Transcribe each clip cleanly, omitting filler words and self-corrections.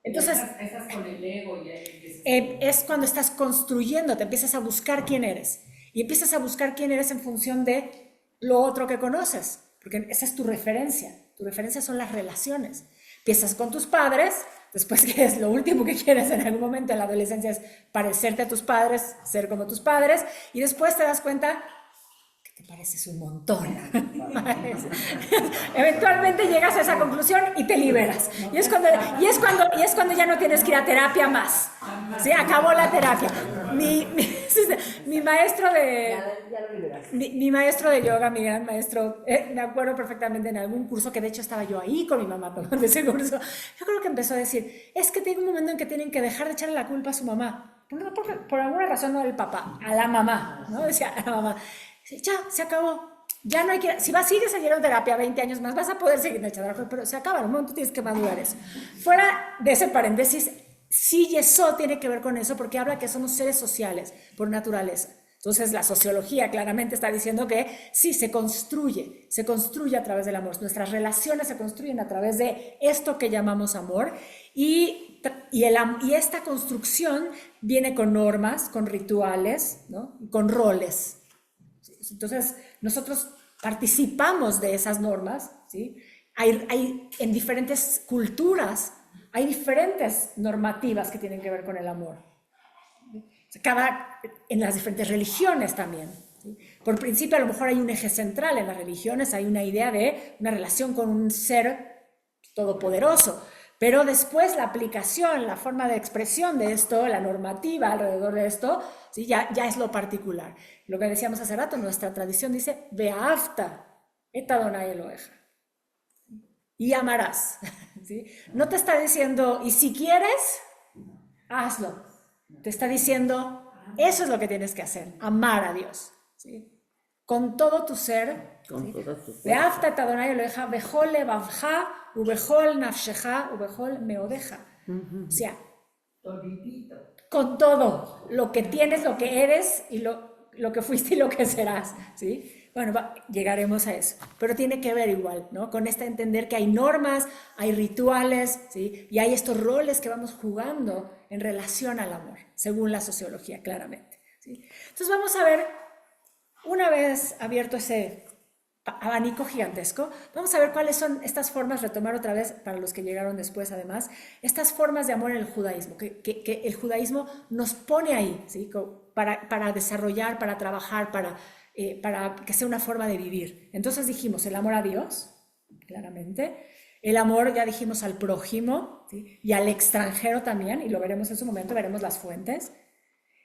Entonces, estás con el ego y ahí empiezas. es cuando estás construyendo, te empiezas a buscar quién eres. Y empiezas a buscar quién eres en función de lo otro que conoces, porque esa es tu referencia. Tu referencia son las relaciones. Empiezas con tus padres, después que es lo último que quieres en algún momento en la adolescencia es parecerte a tus padres, ser como tus padres, y después te das cuenta te pareces un montón. Eventualmente llegas a esa conclusión y te liberas. Y es cuando ya no tienes que ir a terapia más. ¿Sí? Acabó la terapia. Mi maestro de... Mi maestro de yoga, mi gran maestro, me acuerdo perfectamente en algún curso, que de hecho estaba yo ahí con mi mamá tomando ese curso, yo creo que empezó a decir, es que tiene un momento en que tienen que dejar de echarle la culpa a su mamá. Por alguna razón no al papá, a la mamá, ¿no? Decía a la mamá. Ya, se acabó. Ya no hay que... Si sigues siguiendo terapia 20 años más, vas a poder seguir echando, pero se acaba. En un momento tienes que madurar eso. Fuera de ese paréntesis, sí, y eso tiene que ver con eso, porque habla que somos seres sociales por naturaleza. Entonces, la sociología claramente está diciendo que sí, se construye a través del amor. Nuestras relaciones se construyen a través de esto que llamamos amor, y esta construcción viene con normas, con rituales, ¿no? Con roles. Entonces, nosotros participamos de esas normas, ¿sí? En diferentes culturas, hay diferentes normativas que tienen que ver con el amor. En las diferentes religiones también. ¿Sí? Por principio, a lo mejor hay un eje central en las religiones, hay una idea de una relación con un ser todopoderoso. Pero después la aplicación, la forma de expresión de esto, la normativa alrededor de esto, ¿sí? ya es lo particular. Lo que decíamos hace rato, nuestra tradición dice, Ve'afta et Adonai Eloheja. Y amarás. ¿Sí? No te está diciendo, y si quieres, hazlo. Te está diciendo, eso es lo que tienes que hacer, amar a Dios. ¿Sí? Con todo tu ser. Con todo tu ser. Ve'afta et Adonai Eloheja, bechol levavcha, ubechol nafsheja, ubechol meodeja. O sea, con todo, lo que tienes, lo que eres, y lo que fuiste y lo que serás, ¿sí? Bueno, llegaremos a eso, pero tiene que ver igual, ¿no? Con entender que hay normas, hay rituales, ¿sí? Y hay estos roles que vamos jugando en relación al amor, según la sociología, claramente, ¿sí? Entonces vamos a ver, una vez abierto ese abanico gigantesco, vamos a ver cuáles son estas formas, retomar otra vez, para los que llegaron después además, estas formas de amor en el judaísmo, que el judaísmo nos pone ahí, ¿sí? para desarrollar, para trabajar, para que sea una forma de vivir. Entonces dijimos, el amor a Dios, claramente, el amor, ya dijimos, al prójimo, ¿sí? Y al extranjero también, y lo veremos en su momento, veremos las fuentes.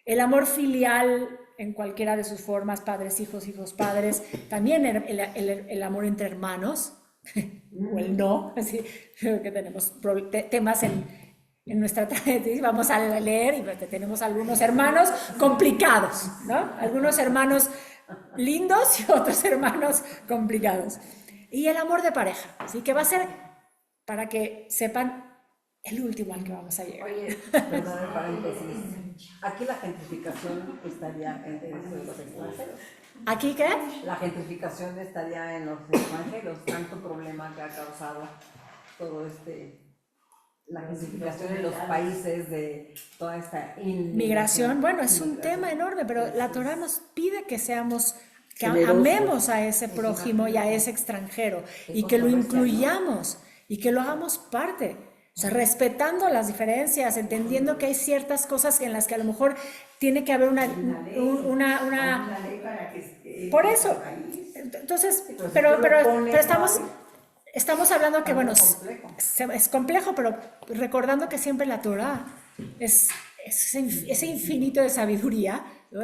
El amor filial en cualquiera de sus formas, padres, hijos, hijos, padres, también el amor entre hermanos, o el no, así que tenemos temas en nuestra tradición, vamos a leer y tenemos algunos hermanos complicados, ¿no? Algunos hermanos lindos y otros hermanos complicados. Y el amor de pareja, ¿sí? Que va a ser, para que sepan, el último al que vamos a llegar. Oye, perdón el paréntesis. Aquí la gentrificación estaría en los extranjeros. ¿Aquí qué? La gentrificación estaría en los extranjeros. Tanto problema que ha causado todo la gentrificación en los países de toda esta migración. Bueno, es un tema enorme, pero la Torah nos pide que amemos a ese prójimo y a ese extranjero, y que lo incluyamos y que lo hagamos parte. O sea, respetando las diferencias, entendiendo que hay ciertas cosas en las que a lo mejor tiene que haber una ley para que... Por eso. Entonces, pero estamos hablando que, bueno, es complejo, pero recordando que siempre la Torah es ese infinito de sabiduría, ¿no?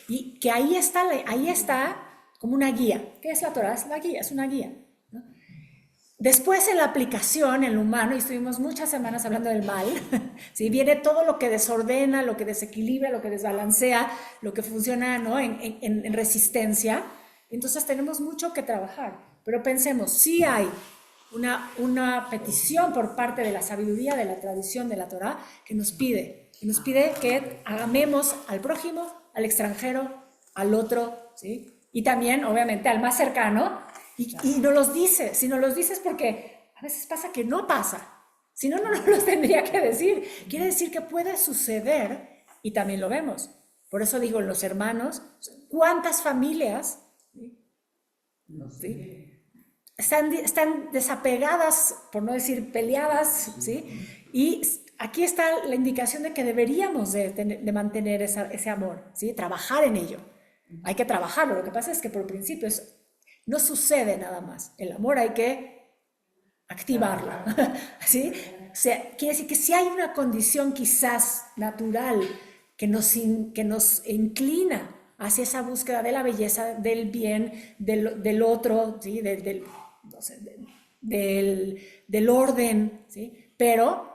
Y que ahí está como una guía. ¿Qué es la Torah? Es la guía, es una guía. Después en la aplicación, en lo humano, y estuvimos muchas semanas hablando del mal, ¿sí? Viene todo lo que desordena, lo que desequilibra, lo que desbalancea, lo que funciona, ¿no? en resistencia. Entonces tenemos mucho que trabajar, pero pensemos, sí hay una petición por parte de la sabiduría, de la tradición de la Torah, que nos pide que amemos al prójimo, al extranjero, al otro, ¿sí? Y también, obviamente, al más cercano. Y no los dice, si no los dices porque a veces pasa que no pasa, Si no, no los tendría que decir. Quiere decir que puede suceder y también lo vemos. Por eso digo, los hermanos, ¿cuántas familias ¿sí? están desapegadas, por no decir peleadas, ¿sí? Y aquí está la indicación de que deberíamos de mantener ese amor, ¿sí? Trabajar en ello. Hay que trabajarlo. Lo que pasa es que por principio no sucede nada más. El amor hay que activarlo, ¿sí? O sea, quiere decir que si hay una condición quizás natural que nos inclina hacia esa búsqueda de la belleza, del bien, del otro, ¿sí? No sé, del orden, ¿sí? Pero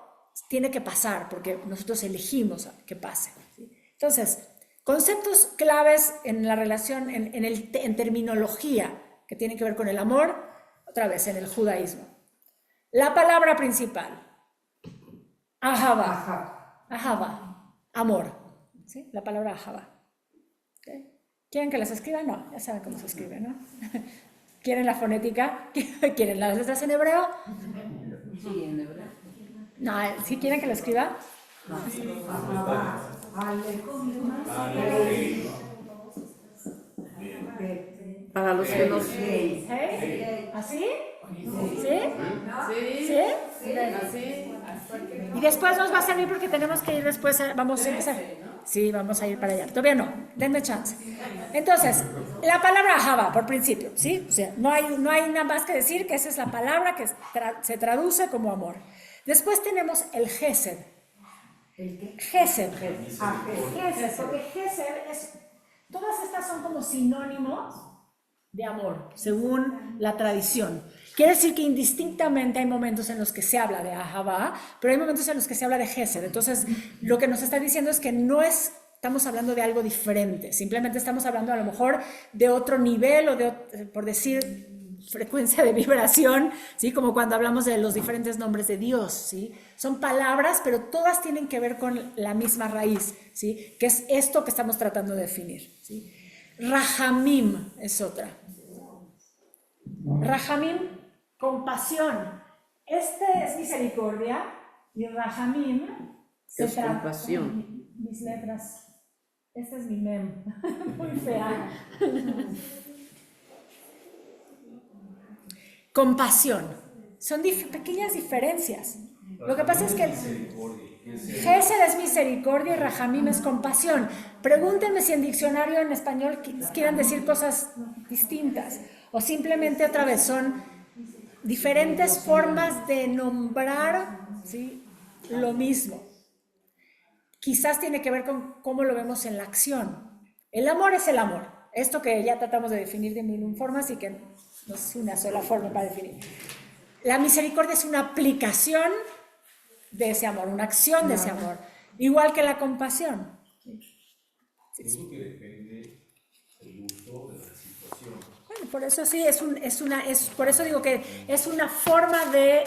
tiene que pasar porque nosotros elegimos que pase, ¿sí? Entonces, conceptos claves en la relación, en terminología que tiene que ver con el amor, otra vez en el judaísmo. La palabra principal, ahava, ahava, amor, ¿sí? La palabra ahava. ¿Okay? ¿Quieren que las escriba? No, ya saben cómo se escribe, ¿no? ¿Quieren la fonética? ¿Quieren las letras en hebreo? Sí, en hebreo. No, ¿sí quieren que lo escriba? Para los que nos... ¿Sí? ¿Así? ¿Sí? Sí. ¿Sí? Así. Y después nos va a servir porque tenemos que ir después, vamos a empezar. Sí, vamos a ir para allá. Todavía no, denme chance. Entonces, la palabra ahava, por principio, ¿sí? O sea, no hay nada más que decir que esa es la palabra que se traduce como amor. Después tenemos el gesed. ¿El qué? Gesed. Gesed, porque gesed todas estas son como sinónimos de amor, según la tradición. Quiere decir que indistintamente hay momentos en los que se habla de ahava, pero hay momentos en los que se habla de gesed. Entonces, lo que nos está diciendo es que no estamos hablando de algo diferente, simplemente estamos hablando a lo mejor de otro nivel o por decir, frecuencia de vibración, ¿sí? Como cuando hablamos de los diferentes nombres de Dios, ¿sí? Son palabras, pero todas tienen que ver con la misma raíz, ¿sí? Que es esto que estamos tratando de definir, ¿sí? Rahamim es otra. Rahamim, compasión. Este es misericordia y Rahamim es compasión. Mis letras. Este es mi mem. Muy fea. Compasión. Son pequeñas diferencias. Lo que pasa es que Gesed es misericordia y Rahamim es compasión. Pregúntenme si en diccionario en español quieran decir cosas distintas o simplemente otra vez son diferentes formas de nombrar, ¿sí? Lo mismo. Quizás tiene que ver con cómo lo vemos en la acción. El amor es el amor. Esto que ya tratamos de definir de mil formas y que no es una sola forma para definir. La misericordia es una aplicación de ese amor, una acción de ese amor, igual que la compasión. Creo que depende el uso de la situación. Bueno, por eso sí, por eso digo que es una forma de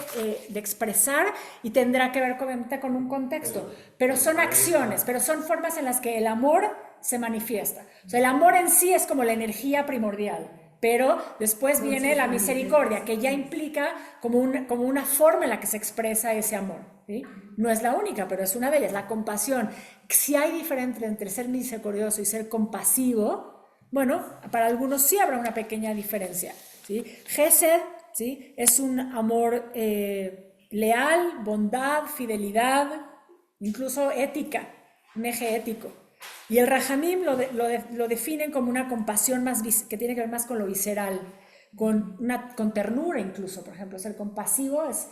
expresar y tendrá que ver con un contexto, pero son acciones, pero son formas en las que el amor se manifiesta. O sea, el amor en sí es como la energía primordial. Pero después viene la misericordia, que ya implica como una forma en la que se expresa ese amor, ¿sí? No es la única, pero es una de ellas, la compasión. Si hay diferencia entre ser misericordioso y ser compasivo, bueno, para algunos sí habrá una pequeña diferencia, ¿sí? Gesed, ¿sí? Es un amor leal, bondad, fidelidad, incluso ética, un eje ético. Y el Rahamim lo definen como una compasión que tiene que ver más con lo visceral, con ternura incluso, por ejemplo. Ser compasivo es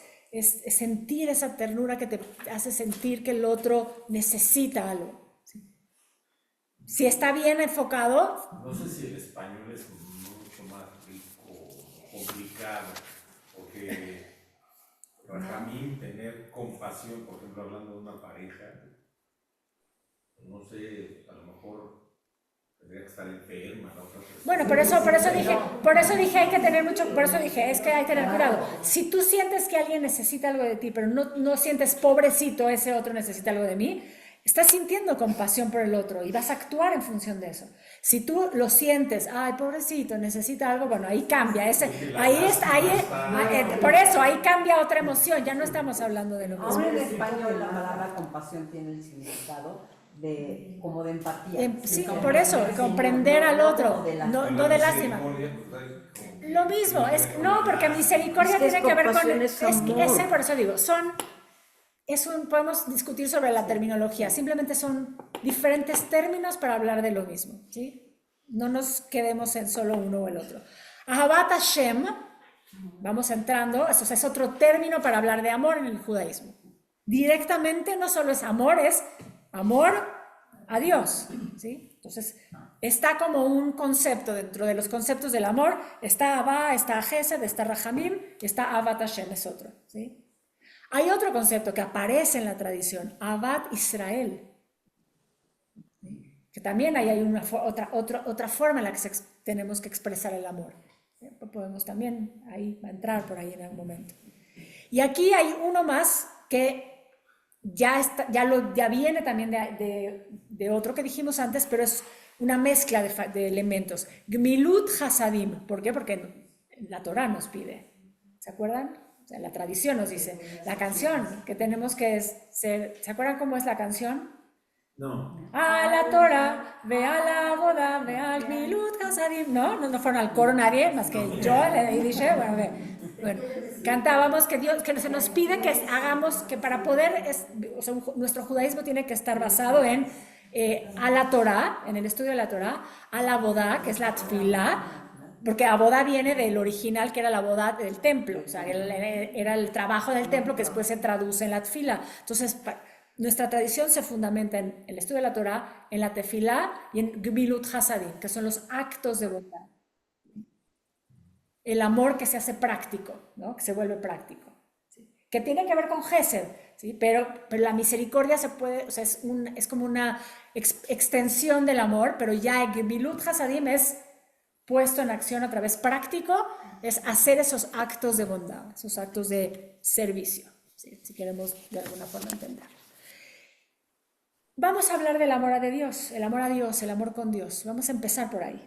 sentir esa ternura que te hace sentir que el otro necesita algo, ¿sí? Si está bien enfocado. No sé si el español es mucho más rico, complicado, porque Rahamim, tener compasión, por ejemplo, hablando de una pareja, no sé, a lo mejor tendría que estar enferma la otra persona. Bueno, por eso dije hay que tener mucho, por eso dije, es que hay que tener cuidado. Si tú sientes que alguien necesita algo de ti, pero no sientes pobrecito, ese otro necesita algo de mí, estás sintiendo compasión por el otro y vas a actuar en función de eso. Si tú lo sientes, ay, pobrecito, necesita algo, bueno, ahí cambia. Por eso, ahí cambia otra emoción, ya no estamos hablando de lo mismo. Ahora en español la palabra compasión tiene el significado como de empatía. Sí, por eso, comprender al otro, no de lástima. Lo mismo, no, porque misericordia tiene que ver con... por eso digo, podemos discutir sobre la terminología, simplemente son diferentes términos para hablar de lo mismo, ¿sí? No nos quedemos en solo uno o el otro. Ahavat Hashem, vamos entrando, eso es otro término para hablar de amor en el judaísmo. Directamente no solo es amor a Dios, ¿sí? Entonces, está como un concepto dentro de los conceptos del amor, está Abba, está Gesed, está Rahamim, está Ahavat Hashem, es otro, ¿sí? Hay otro concepto que aparece en la tradición, Ahavat Israel, ¿sí? Que también hay otra forma en la que tenemos que expresar el amor. Podemos también entrar por ahí en algún momento. Y aquí hay uno más que ya viene también de otro que dijimos antes, pero es una mezcla de elementos. Gmilut Hasadim. ¿Por qué? Porque la Torah nos pide. ¿Se acuerdan? O sea, la tradición nos dice. La canción que tenemos que ser... ¿Se acuerdan cómo es la canción? No. A la Torah, ve a la boda, ve al Gmilut Hasadim. No fueron al coro nadie, más que yo, y dije, bueno, cantábamos que se nos pide que hagamos, que para poder, nuestro judaísmo tiene que estar basado en a la Torah, en el estudio de la Torah, a la boda, que es la tefilá, porque la boda viene del original, que era la boda del templo, o sea, era el trabajo del templo que después se traduce en la tefilá. Entonces, nuestra tradición se fundamenta en el estudio de la Torah, en la tefilá y en Gmilut Hasadim, que son los actos de bondad. El amor que se hace práctico, ¿no? Que se vuelve práctico, ¿sí? Que tiene que ver con Gesed, ¿sí? Pero la misericordia es como una extensión del amor, pero ya el Gmilut Hasadim es puesto en acción a través práctico, es hacer esos actos de bondad, esos actos de servicio, ¿sí? Si queremos de alguna forma entenderlo. Vamos a hablar del amor a Dios, el amor con Dios. Vamos a empezar por ahí.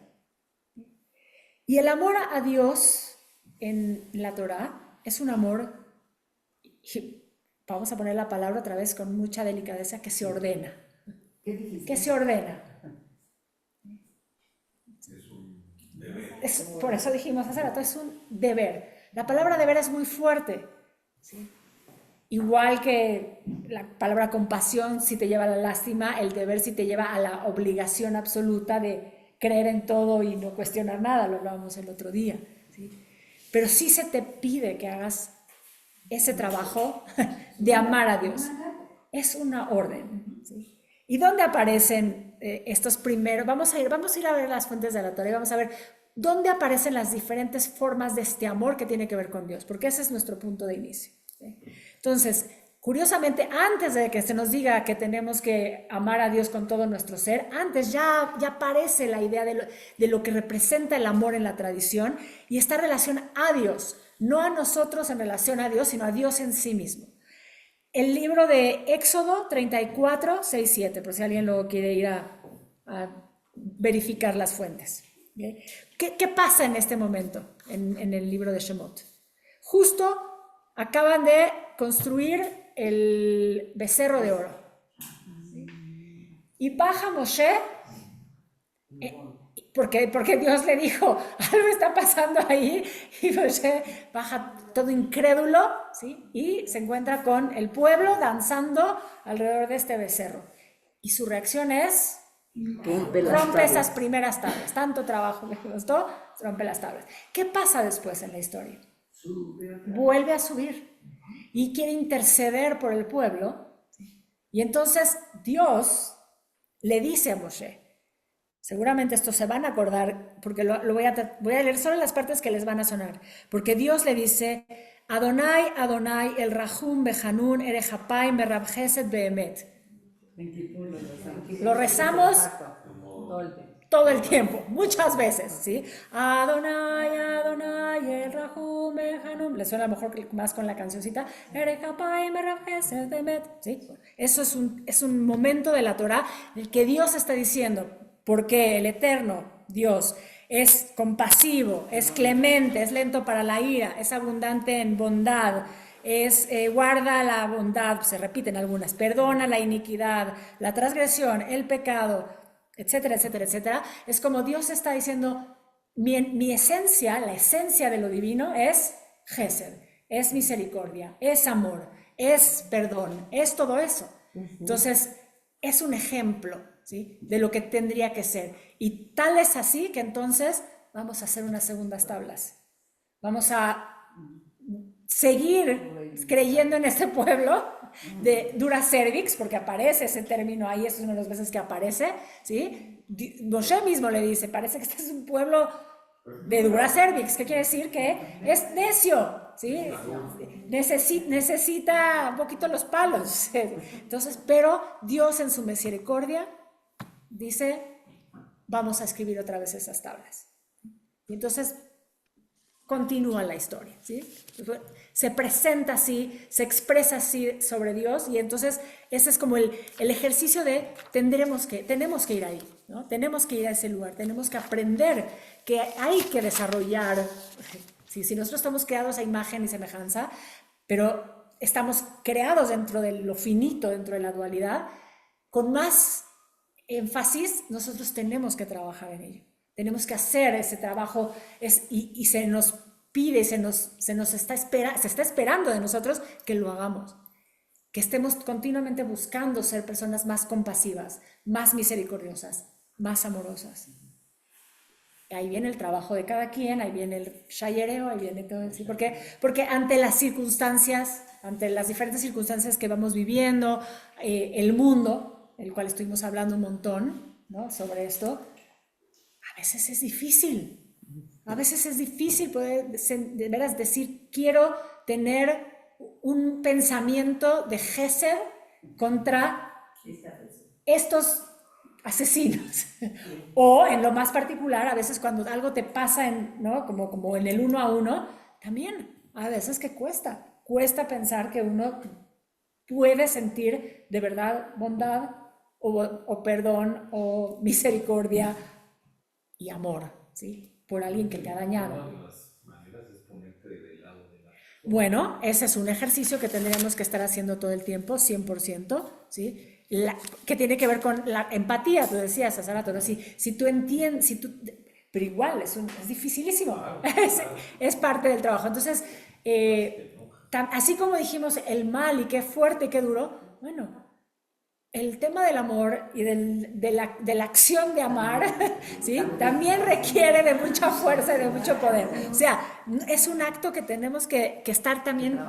Y el amor a Dios en la Torah es un amor, vamos a poner la palabra otra vez con mucha delicadeza, que se ordena. ¿Qué dijiste? Que se ordena. Es un deber. Por eso dijimos hace rato, es un deber. La palabra deber es muy fuerte, ¿sí? Igual que la palabra compasión si te lleva a la lástima, el deber si te lleva a la obligación absoluta de creer en todo y no cuestionar nada, lo hablábamos el otro día, ¿sí? Pero sí se te pide que hagas ese trabajo de amar a Dios. Es una orden, ¿sí? ¿Y dónde aparecen estos primeros? Vamos a ir a ver las fuentes de la Torah y vamos a ver dónde aparecen las diferentes formas de este amor que tiene que ver con Dios, porque ese es nuestro punto de inicio, ¿sí? Entonces, curiosamente, antes de que se nos diga que tenemos que amar a Dios con todo nuestro ser, antes ya aparece la idea de lo que representa el amor en la tradición y esta relación a Dios, no a nosotros en relación a Dios, sino a Dios en sí mismo. El libro de Éxodo 34, 6, 7, por si alguien luego quiere ir a verificar las fuentes. ¿Okay? ¿Qué pasa en este momento en el libro de Shemot? Justo acaban de construir el becerro de oro. ¿Sí? Y baja Moshe, porque Dios le dijo, algo está pasando ahí, y Moshe baja todo incrédulo, ¿sí? Y se encuentra con el pueblo danzando alrededor de este becerro. Y su reacción es, rompe esas primeras tablas, tanto trabajo que costó, rompe las tablas. ¿Qué pasa después en la historia? Vuelve a subir y quiere interceder por el pueblo, y entonces Dios le dice a Moshe, seguramente esto se van a acordar porque voy a leer solo las partes que les van a sonar, porque Dios le dice, Adonai, Adonai, el Rahum Behanun, Erejapaim, Berab Gesed Behemet. Lo rezamos todo el tiempo, muchas veces, ¿sí? Adonai, Adonai, el Rahum, el Hanum. Le suena a lo mejor más con la cancioncita. ¿Sí? Eso es un momento de la Torah en el que Dios está diciendo, porque el Eterno, Dios, es compasivo, es clemente, es lento para la ira, es abundante en bondad, guarda la bondad, se repiten algunas, perdona la iniquidad, la transgresión, el pecado, etcétera, etcétera, etcétera. Es como Dios está diciendo, mi esencia, la esencia de lo divino es Gesed, es misericordia, es amor, es perdón, es todo eso. Entonces, es un ejemplo, ¿sí?, de lo que tendría que ser. Y tal es así que entonces vamos a hacer unas segundas tablas. Vamos a seguir creyendo en este pueblo de Dura Cervix, porque aparece ese término ahí, es una de las veces que aparece, ¿sí? Moshe mismo le dice, parece que este es un pueblo de Dura Cervix, ¿qué quiere decir? Que es necio, ¿sí? Necesita un poquito los palos. Entonces, pero Dios en su misericordia dice, vamos a escribir otra vez esas tablas. Y entonces continúa la historia, ¿sí? Se presenta así, se expresa así sobre Dios, y entonces ese es como el ejercicio de tenemos que ir ahí, ¿no? Tenemos que ir a ese lugar, tenemos que aprender que hay que desarrollar, ¿sí? Si nosotros estamos creados a imagen y semejanza, pero estamos creados dentro de lo finito, dentro de la dualidad, con más énfasis nosotros tenemos que trabajar en ello. Tenemos que hacer ese trabajo y se nos pide, se está esperando de nosotros que lo hagamos, que estemos continuamente buscando ser personas más compasivas, más misericordiosas, más amorosas. Y ahí viene el trabajo de cada quien, ahí viene el shayereo, ahí viene todo eso. Porque ante las circunstancias, ante las diferentes circunstancias que vamos viviendo, el mundo, el cual estuvimos hablando un montón, ¿no?, sobre esto, a veces es difícil. A veces es difícil poder de veras decir, quiero tener un pensamiento de Gesed contra estos asesinos. O en lo más particular, a veces cuando algo te pasa, ¿no?, como en el 1 a 1, también a veces que cuesta pensar que uno puede sentir de verdad bondad o perdón o misericordia y amor, ¿sí?, por alguien que te ha dañado. Una de las maneras es ponerte del lado de la... Bueno, ese es un ejercicio que tendríamos que estar haciendo todo el tiempo, 100%, ¿sí? Que tiene que ver con la empatía, tú decías hace rato, ¿no? Si tú entiendes, pero igual es dificilísimo, es parte del trabajo. Entonces, así como dijimos el mal y qué fuerte y qué duro, bueno, el tema del amor y de la acción de amar, ¿sí?, también requiere de mucha fuerza y de mucho poder. O sea, es un acto que tenemos que estar también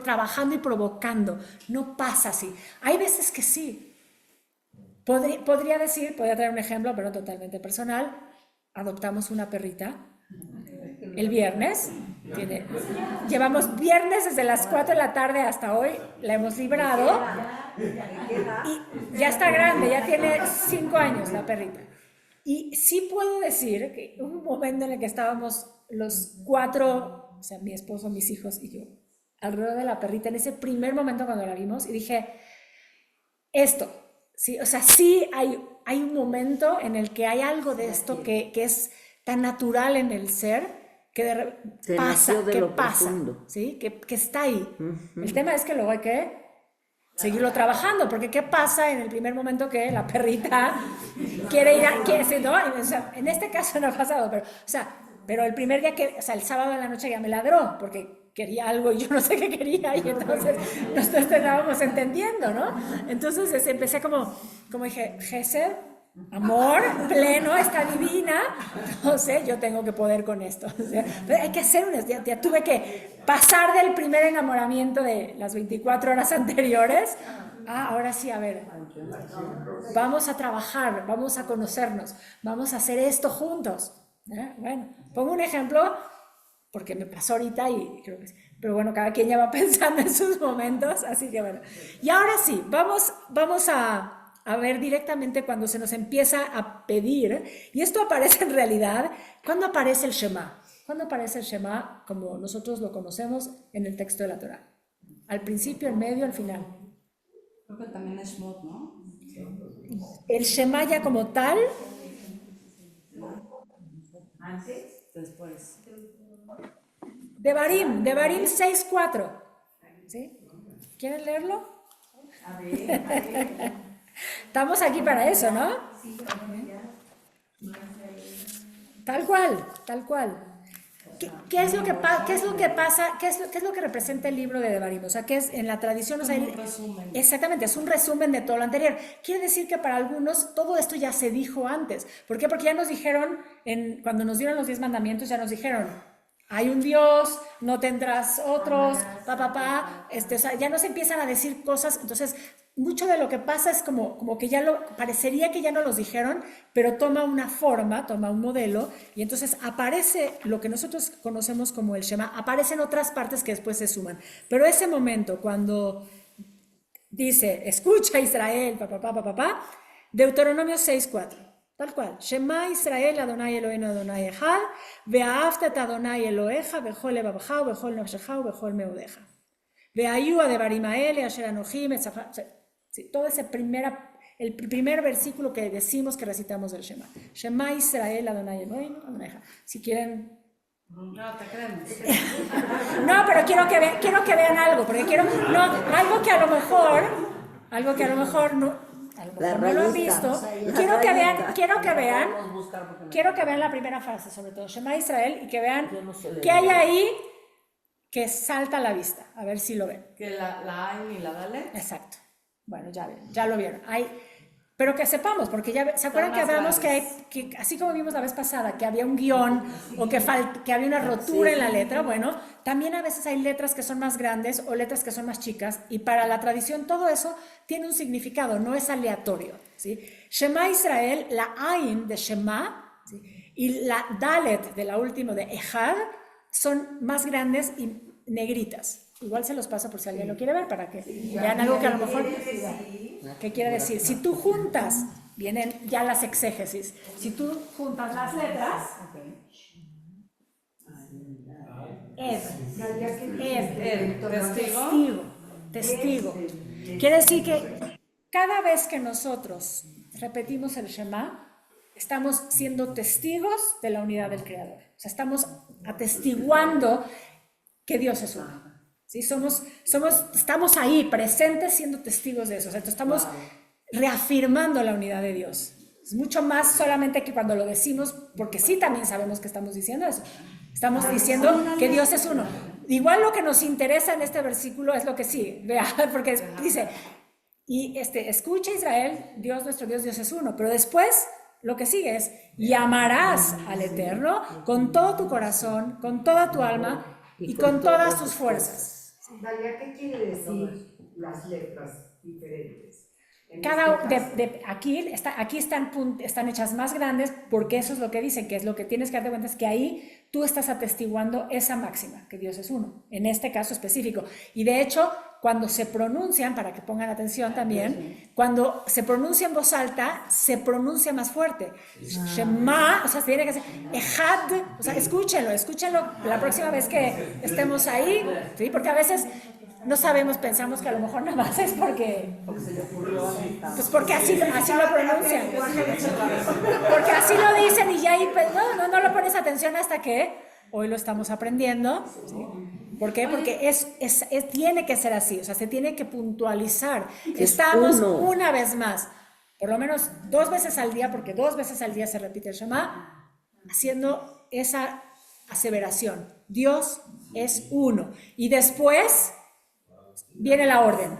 trabajando y provocando. No pasa así. Hay veces que sí. Podría traer un ejemplo, pero totalmente personal. Adoptamos una perrita el viernes. Llevamos viernes desde las 4 de la tarde hasta hoy. La hemos librado. Y ya está grande, ya tiene 5 años la perrita. Y sí puedo decir que hubo un momento en el que estábamos los 4, o sea, mi esposo, mis hijos y yo, alrededor de la perrita, en ese primer momento cuando la vimos, y dije, esto, sí, o sea, sí hay un momento en el que hay algo de esto que es tan natural en el ser, que pasa, ¿sí?, que está ahí. El tema es que luego hay que seguirlo trabajando, porque ¿qué pasa en el primer momento que la perrita quiere ir ¿no? O sea, en este caso no ha pasado, pero el primer día el sábado en la noche ya me ladró, porque quería algo y yo no sé qué quería, y entonces nosotros estábamos entendiendo, ¿no? Entonces empecé como dije, Gesed, amor pleno, está divina, no sé, yo tengo que poder con esto. O sea, pero hay que hacer ya tuve que pasar del primer enamoramiento de las 24 horas anteriores. Ahora sí, a ver, vamos a trabajar, vamos a conocernos, vamos a hacer esto juntos. Bueno, pongo un ejemplo porque me pasó ahorita y creo que sí. Pero bueno, cada quien ya va pensando en sus momentos, así que bueno. Y ahora sí, vamos a a ver directamente cuando se nos empieza a pedir, y esto aparece en realidad, ¿cuándo aparece el Shema? ¿Cuándo aparece el Shema como nosotros lo conocemos en el texto de la Torá? Al principio, al medio, al final. Creo que también es Shmot, ¿no? El Shema ya como tal, Antes, después. Devarim 6:4. ¿Sí? ¿Quieren leerlo? A ver. Estamos aquí para eso, ¿no? Tal cual, tal cual. ¿Qué es lo que pasa? ¿Qué es lo que representa el libro de Devarim? O sea, ¿qué es en la tradición? O sea, Un resumen. exactamente, es un resumen de todo lo anterior. Quiere decir que para algunos todo esto ya se dijo antes. ¿Por qué? Porque ya nos dijeron, cuando nos dieron los 10 mandamientos, ya nos dijeron, hay un Dios, no tendrás otros, o sea, ya nos empiezan a decir cosas. Entonces, mucho de lo que pasa es como que parecería que ya no los dijeron, pero toma una forma, toma un modelo, y entonces aparece lo que nosotros conocemos como el Shema, aparecen otras partes que después se suman. Pero ese momento, cuando dice, escucha Israel, Deuteronomio 6:4. Tal cual. Shema Israel, Adonai Eloheinu, Adonai Echad, ve'ahavta et Adonai Elohecha, bechol levavecha, ubechol nafshecha, ubechol meudeja. Ve'ayu adevarim haele, asher anochim, sí, todo el primer versículo que decimos que recitamos del Shema. Shema Israel, Adonai Eloheinu, Adonai Echad. Si quieren... No, te creemos. No, pero quiero que vean algo, porque algo que a lo mejor no lo han visto. Quiero que vean la primera frase, sobre todo, Shema Israel, y que vean qué hay ahí que salta a la vista. A ver si lo ven. Que la Ain y la Dalet. Exacto. Bueno, ya lo vieron. Pero que sepamos, porque ya se acuerdan que hablamos que así como vimos la vez pasada, que había un guión o que había una rotura en la letra, bueno, también a veces hay letras que son más grandes o letras que son más chicas, y para la tradición todo eso tiene un significado, no es aleatorio, ¿sí? Shema Israel, la Ain de Shema, ¿sí? Y la Dalet de la última de Echad son más grandes y negritas. Igual se los paso por si alguien lo quiere ver, para que vean algo que a lo mejor... ¿Qué quiere decir? Si tú juntas, vienen ya las exégesis, si tú juntas las letras, testigo. Quiere decir que cada vez que nosotros repetimos el Shema, estamos siendo testigos de la unidad del Creador. O sea, estamos atestiguando que Dios es uno. ¿Sí? Estamos ahí presentes siendo testigos de eso. O sea, estamos reafirmando la unidad de Dios. Es mucho más solamente que cuando lo decimos, porque sí también sabemos que estamos diciendo eso. Estamos diciendo que Dios es uno. Igual lo que nos interesa en este versículo es lo que sigue, vea, porque dice, escucha Israel, Dios nuestro Dios es uno, pero después lo que sigue es, y amarás al Eterno con todo tu corazón, con toda tu alma y con todas tus fuerzas. Dalia, ¿qué quiere decir las letras diferentes? Aquí están hechas más grandes, porque eso es lo que dicen, que es lo que tienes que darte cuenta, es que ahí tú estás atestiguando esa máxima, que Dios es uno, en este caso específico. Y de hecho, cuando se pronuncian, para que pongan atención también, cuando se pronuncia en voz alta, se pronuncia más fuerte. Shema, o sea, se tiene que hacer Echad, o sea, escúchenlo la próxima vez que estemos ahí, ¿sí? Porque a veces no sabemos, pensamos que a lo mejor nada más es porque así lo pronuncian, porque así lo dicen, y ya ahí pues, no lo pones atención hasta que hoy lo estamos aprendiendo, ¿sí? ¿Por qué? Porque tiene que ser así, o sea, se tiene que puntualizar. Estamos una vez más, por lo menos 2 veces al día, porque 2 veces al día se repite el Shema, haciendo esa aseveración. Dios es uno. Y después viene la orden,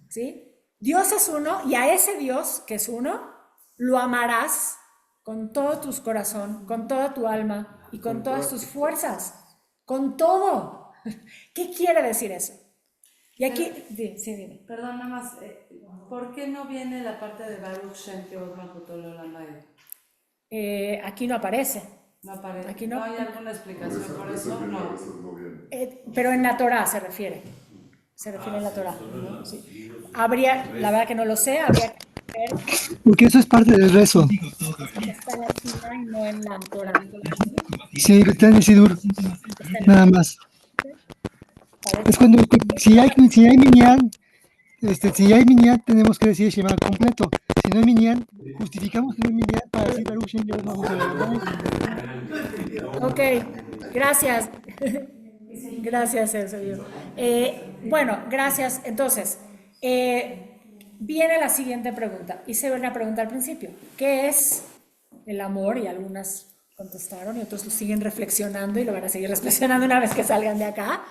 ¿sí? Dios es uno, y a ese Dios que es uno, lo amarás con todo tu corazón, con toda tu alma y con todas tus fuerzas, con todo. ¿Qué quiere decir eso? Y aquí, sí, dime. Perdón, nada más, ¿por qué no viene la parte de Baruch Shem Teod Malchutol Olam Vaed? Aquí no aparece. No aparece. Aquí no. ¿No hay alguna explicación por eso? No. Pero en la Torá se refiere. Se refiere en la Torá. ¿Sí? La verdad que no lo sé, Porque eso es parte del rezo. Está en la Shina y no en la Torah. Sí, está en el Sidur, nada más. Es cuando, si hay minyan, si hay minyan, tenemos que decir Shema completo. Si no hay minyan, justificamos que no hay minyan para decir Baruch Shem Yod Malchut Olam. Ok, gracias. Gracias, Eusebio. Bueno, gracias. Entonces, viene la siguiente pregunta. Hice una pregunta al principio. ¿Qué es el amor? Y algunas contestaron y otros lo siguen reflexionando y lo van a seguir reflexionando una vez que salgan de acá.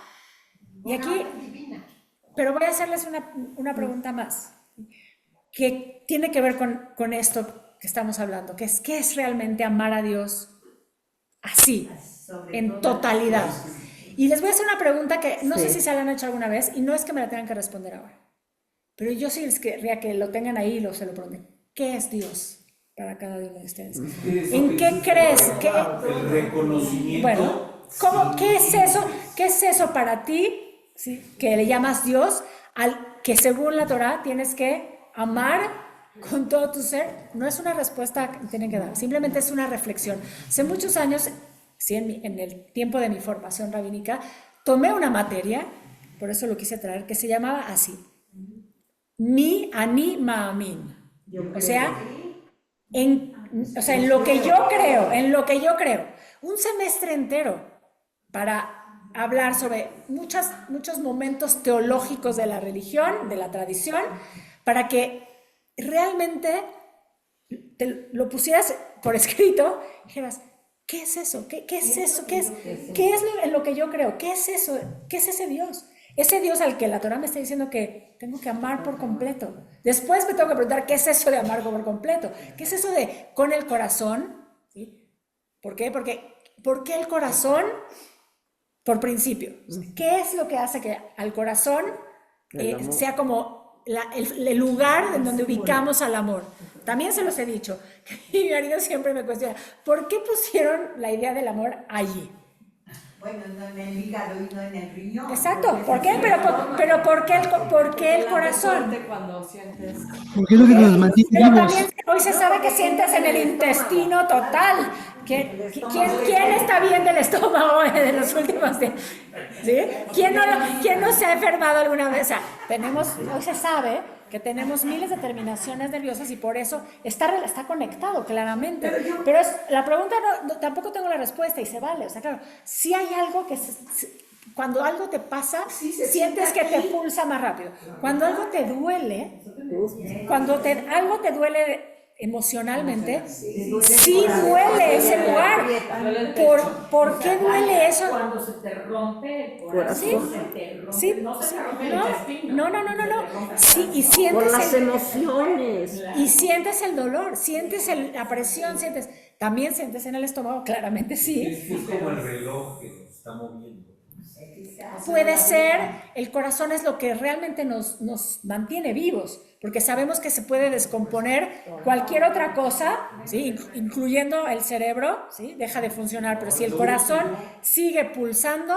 Y aquí, pero voy a hacerles una pregunta más, que tiene que ver con esto que estamos hablando, que es, ¿qué es realmente amar a Dios así, en totalidad? Y les voy a hacer una pregunta que no sé si se la han hecho alguna vez, y no es que me la tengan que responder ahora, pero yo sí les querría que lo tengan ahí y se lo pregunten. ¿Qué es Dios para cada uno de ustedes? ¿En qué crees? El reconocimiento. Bueno, ¿qué es eso? ¿Qué es eso para ti? ¿Sí? Que le llamas Dios, al que según la Torah tienes que amar con todo tu ser. No es una respuesta que tienen que dar, simplemente es una reflexión. Hace muchos años, sí, en el tiempo de mi formación rabínica, tomé una materia, por eso lo quise traer, que se llamaba así: Mi Ani Ma'amin. O sea, en lo que yo creo, un semestre entero para hablar sobre muchos momentos teológicos de la religión, de la tradición, para que realmente te lo pusieras por escrito y dijeras, ¿qué es eso? ¿Qué es eso? ¿Qué es en lo que yo creo? ¿Qué es eso? ¿Qué es ese Dios? Ese Dios al que la Torah me está diciendo que tengo que amar por completo. Después me tengo que preguntar, ¿qué es eso de amar por completo? ¿Qué es eso de con el corazón? ¿Sí? ¿Por qué? ¿Por qué el corazón? Por principio. ¿Qué es lo que hace que al corazón sea como el lugar en donde ubicamos al amor? También se los he dicho, y mi marido siempre me cuestiona, ¿por qué pusieron la idea del amor allí? Bueno, no en el hígado y no en el riñón. Exacto, ¿por qué? Pero ¿por qué el corazón? Cuando sientes. Porque es lo que nos mantiene Pero vivos. también hoy se sabe que sientes en el intestino total. ¿Quién está bien del estómago de los últimos días? ¿Sí? ¿Quién no se ha enfermado alguna vez? O sea, hoy se sabe que tenemos miles de terminaciones nerviosas y por eso está conectado claramente. Pero la pregunta tampoco tengo la respuesta y se vale. O sea, claro, si hay algo que cuando algo te pasa, sientes que te pulsa más rápido. Cuando algo te duele, algo te duele emocionalmente, sí duele ese lugar. ¿Por qué duele eso? Cuando se te rompe el corazón, Sí, no se te rompe el intestino. No. Sí, y sientes Por las emociones. y sientes el dolor, sientes la presión, también sientes en el estómago, claramente sí. Es como el reloj que nos está moviendo. Puede ser, el corazón es lo que realmente nos mantiene vivos, porque sabemos que se puede descomponer cualquier otra cosa, ¿sí? Incluyendo el cerebro, ¿sí? Deja de funcionar, pero si el corazón sigue pulsando,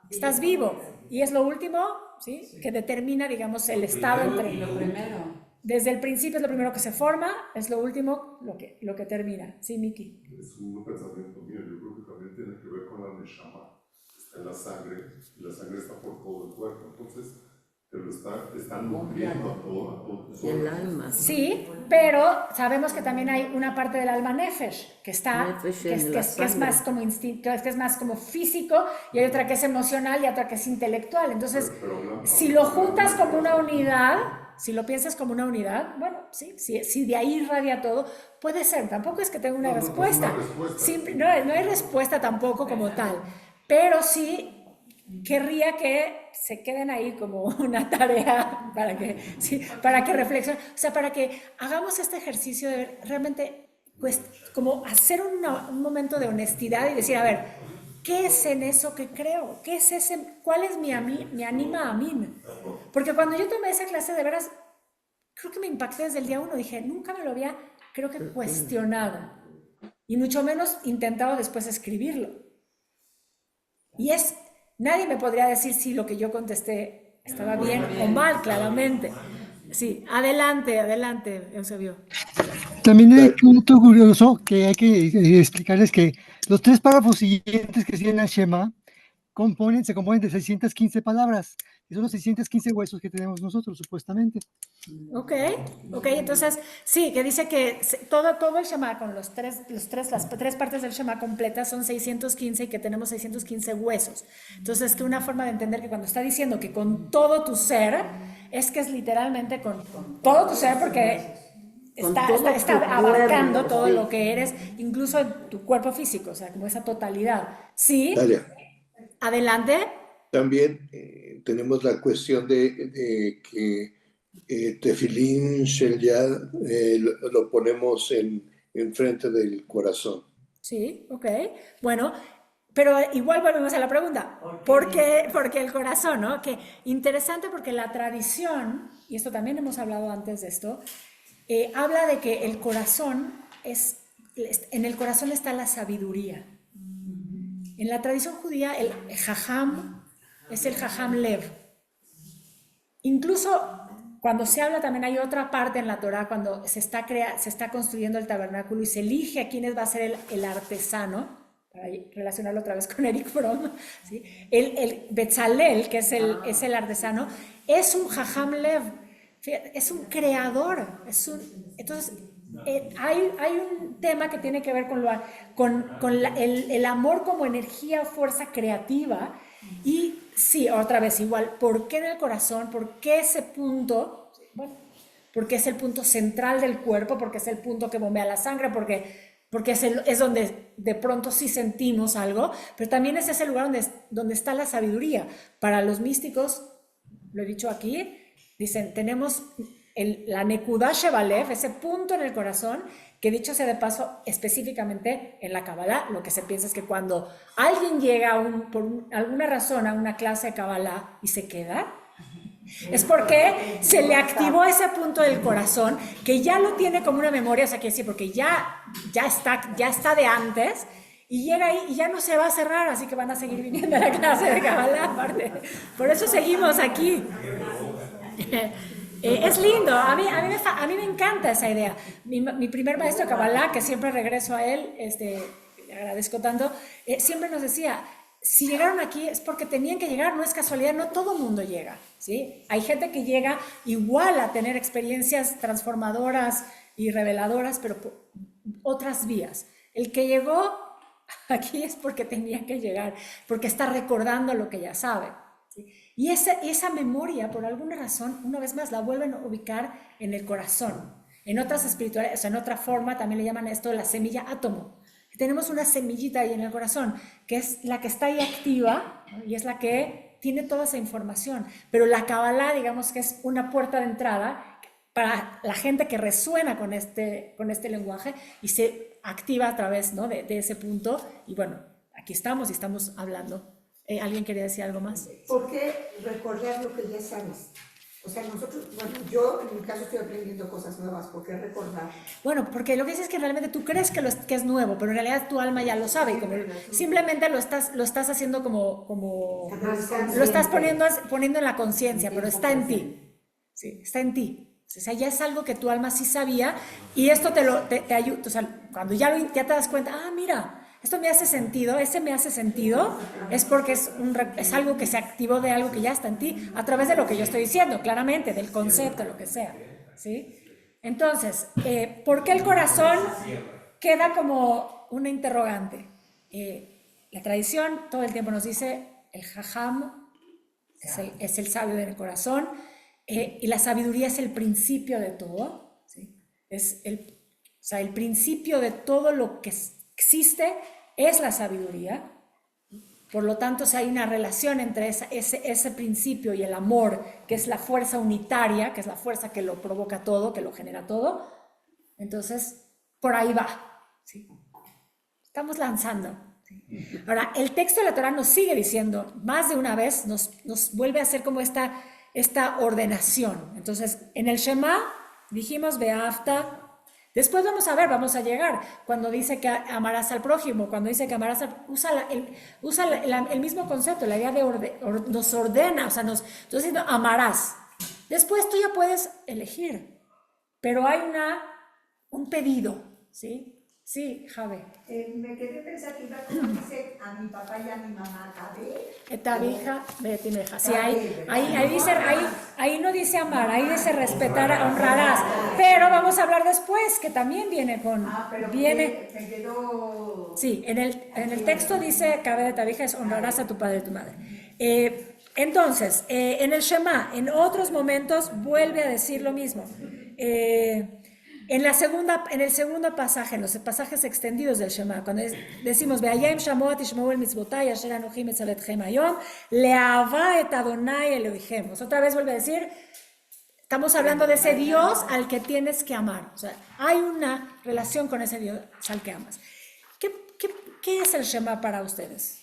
estás vivo. Y es lo último, ¿sí? Que determina, digamos, el estado entre... Lo primero. Desde el principio es lo primero que se forma, es lo último lo que termina. Sí, Miki. Es un pensamiento mío, yo creo que también tiene que ver con la neshama. Está en la sangre, y la sangre está por todo el cuerpo, entonces te lo están nutriendo a todo El alma. Sí, pero sabemos que también hay una parte del alma nefesh, que es más como instinto, que es más como físico, y hay otra que es emocional y otra que es intelectual. Entonces, si lo juntas como una unidad, si lo piensas como una unidad, bueno, sí, si de ahí irradia todo, puede ser. Tampoco es que tenga una respuesta. No hay respuesta tampoco como tal. Pero sí querría que se queden ahí como una tarea para que reflexionen, o sea, para que hagamos este ejercicio de ver realmente, pues, como hacer un momento de honestidad y decir, a ver, ¿qué es en eso que creo? ¿Qué es cuál es mi anima a mí? Porque cuando yo tomé esa clase, de veras, creo que me impacté desde el día 1, dije, nunca me lo había, creo que cuestionado, y mucho menos intentado después escribirlo. Y nadie me podría decir si lo que yo contesté estaba bien o mal, claramente. Sí, adelante, Eusebio. También hay un dato curioso que hay que explicarles que los 3 párrafos siguientes que siguen al Shema se componen de 615 palabras. Y son los 615 huesos que tenemos nosotros, supuestamente. Ok, entonces sí, que dice que todo el Shema con las tres partes del Shema completas son 615 y que tenemos 615 huesos. Entonces, que una forma de entender que cuando está diciendo que con todo tu ser, es que es literalmente con todo tu ser, porque está abarcando cuerpo, todo sí. lo que eres, incluso en tu cuerpo físico, o sea, como esa totalidad. Sí, Dalia, adelante. también tenemos la cuestión de que Tefilín Shel Yad lo ponemos en frente del corazón. Sí, ok. Bueno, pero igual volvemos a la pregunta. ¿Por qué? Porque el corazón, ¿no? Que interesante porque la tradición, y esto también hemos hablado antes de esto, habla de que el corazón en el corazón está la sabiduría. En la tradición judía, el jajam es el jajam lev. Incluso cuando se habla, también hay otra parte en la Torá, cuando se está construyendo el tabernáculo y se elige a quién va a ser el artesano, para relacionarlo otra vez con Eric Fromm, ¿sí? El Betzalel, que es el artesano, es un jajam lev, es un creador, entonces hay un tema que tiene que ver con el amor como energía o fuerza creativa. Y sí, otra vez igual, ¿por qué en el corazón? ¿Por qué ese punto? Bueno, porque es el punto central del cuerpo, porque es el punto que bombea la sangre, porque es donde de pronto sí sentimos algo, pero también es ese lugar donde está la sabiduría. Para los místicos, lo he dicho aquí, dicen, tenemos la Nekudah Shebalev, ese punto en el corazón, que dicho sea de paso, específicamente en la Kabbalah, lo que se piensa es que cuando alguien llega por alguna razón a una clase de Kabbalah y se queda, es porque se le activó ese punto del corazón, que ya lo tiene como una memoria, o sea, quiere decir, porque ya está de antes, y llega ahí y ya no se va a cerrar, así que van a seguir viniendo a la clase de Kabbalah, aparte. Por eso seguimos aquí. Es lindo, a mí me encanta esa idea. Mi primer maestro de Kabbalah, que siempre regreso a él, le agradezco tanto, siempre nos decía, si llegaron aquí es porque tenían que llegar, no es casualidad, no todo mundo llega, ¿sí? Hay gente que llega igual a tener experiencias transformadoras y reveladoras, pero por otras vías. El que llegó aquí es porque tenía que llegar, porque está recordando lo que ya sabe, ¿sí? Y esa memoria, por alguna razón, una vez más, la vuelven a ubicar en el corazón. En otras espiritualidades, o sea, en otra forma, también le llaman esto la semilla átomo. Tenemos una semillita ahí en el corazón, que es la que está ahí activa, ¿no? Y es la que tiene toda esa información. Pero la Kabbalah, digamos que es una puerta de entrada para la gente que resuena con este lenguaje y se activa a través, ¿no? de ese punto. Y bueno, aquí estamos y estamos hablando. ¿Alguien quería decir algo más? ¿Por qué recordar lo que ya sabes? O sea, nosotros, bueno, yo en mi caso estoy aprendiendo cosas nuevas. ¿Por qué recordar? Bueno, porque lo que dices es que realmente tú crees que es nuevo, pero en realidad tu alma ya lo sabe. Y como simplemente lo estás haciendo como lo estás poniendo en la conciencia, pero está en ti. Sí, está en ti. O sea, ya es algo que tu alma sí sabía y esto te ayuda. O sea, cuando ya te das cuenta, mira, esto me hace sentido, me hace sentido, es porque es algo que se activó de algo que ya está en ti, a través de lo que yo estoy diciendo, claramente, del concepto, lo que sea, ¿sí? Entonces, ¿por qué el corazón queda como una interrogante? La tradición todo el tiempo nos dice, el jajam es el sabio del corazón, y la sabiduría es el principio de todo, ¿sí? O sea, el principio de todo lo que existe es la sabiduría. Por lo tanto, si hay una relación entre ese principio y el amor, que es la fuerza unitaria, que es la fuerza que lo provoca todo, que lo genera todo, entonces por ahí va, ¿sí? Estamos lanzando, ¿sí? Ahora, el texto de la Torá nos sigue diciendo, más de una vez, nos vuelve a hacer como esta ordenación. Entonces, en el Shema dijimos, Beafta. Después vamos a llegar, cuando dice que amarás al prójimo, cuando dice que amarás usa el mismo concepto, la idea de nos ordena, o sea, entonces amarás. Después tú ya puedes elegir, pero hay un pedido, ¿sí? Sí, Javi. Me quedé pensativa como dice a mi papá y a mi mamá, Etavija, betimeja. Sí, ahí no dice amar, ahí dice respetar, honrarás. Pero vamos a hablar después, que también viene con... pero viene, me quedó... sí, en el texto dice, cabe de Etavija es honrarás a tu padre y tu madre. Entonces, en el Shema, en otros momentos, vuelve a decir lo mismo. En el segundo pasaje, en los pasajes extendidos del Shema, cuando decimos Ve'ayim shamoat ishmau el mitzvotai asher anochi metzavetchem hayom le'ava et Adonai Elohim. Otra vez vuelve a decir, estamos hablando de ese Dios al que tienes que amar. O sea, hay una relación con ese Dios al que amas. ¿Qué es el Shema para ustedes?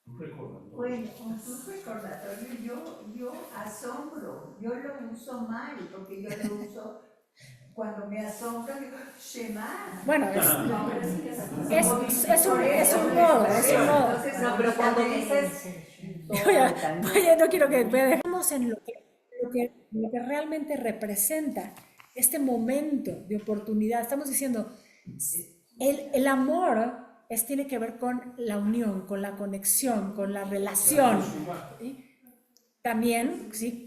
Bueno, un recordatorio, yo asombro, yo lo uso mal, porque yo lo uso cuando me asombro, digo, Shema. Bueno, es un modo. Entonces, no, pero cuando dices... Oye, no quiero que dejemos en lo que realmente representa este momento de oportunidad. Estamos diciendo, el amor tiene que ver con la unión, con la conexión, con la relación. ¿Sí? También, ¿sí?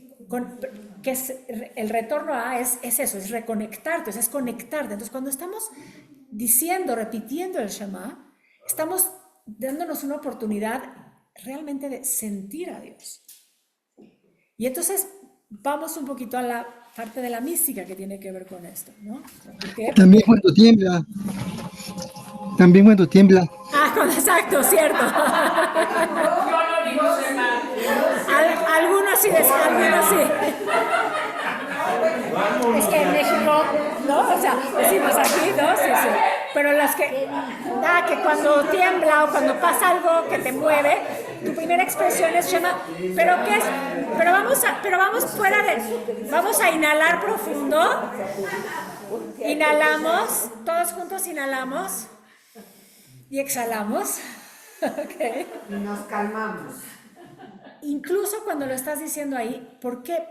Que es, el retorno a es eso, es reconectarte, es conectarte. Entonces, cuando estamos diciendo, repitiendo el Shema, estamos dándonos una oportunidad realmente de sentir a Dios. Y entonces vamos un poquito a la parte de la mística que tiene que ver con esto, ¿no? También cuando tiembla. También cuando tiembla. Exacto, cierto. Yo no digo Shema. Algunos sí, algunos sí. Es que en México, ¿no? O sea, decimos aquí, ¿no? Sí. Pero las que cuando tiembla o cuando pasa algo que te mueve, tu primera expresión es Shema. ¿Pero qué es? Vamos a inhalar profundo. Inhalamos, todos juntos inhalamos. Y exhalamos. Okay. Y nos calmamos. Incluso cuando lo estás diciendo ahí, ¿por qué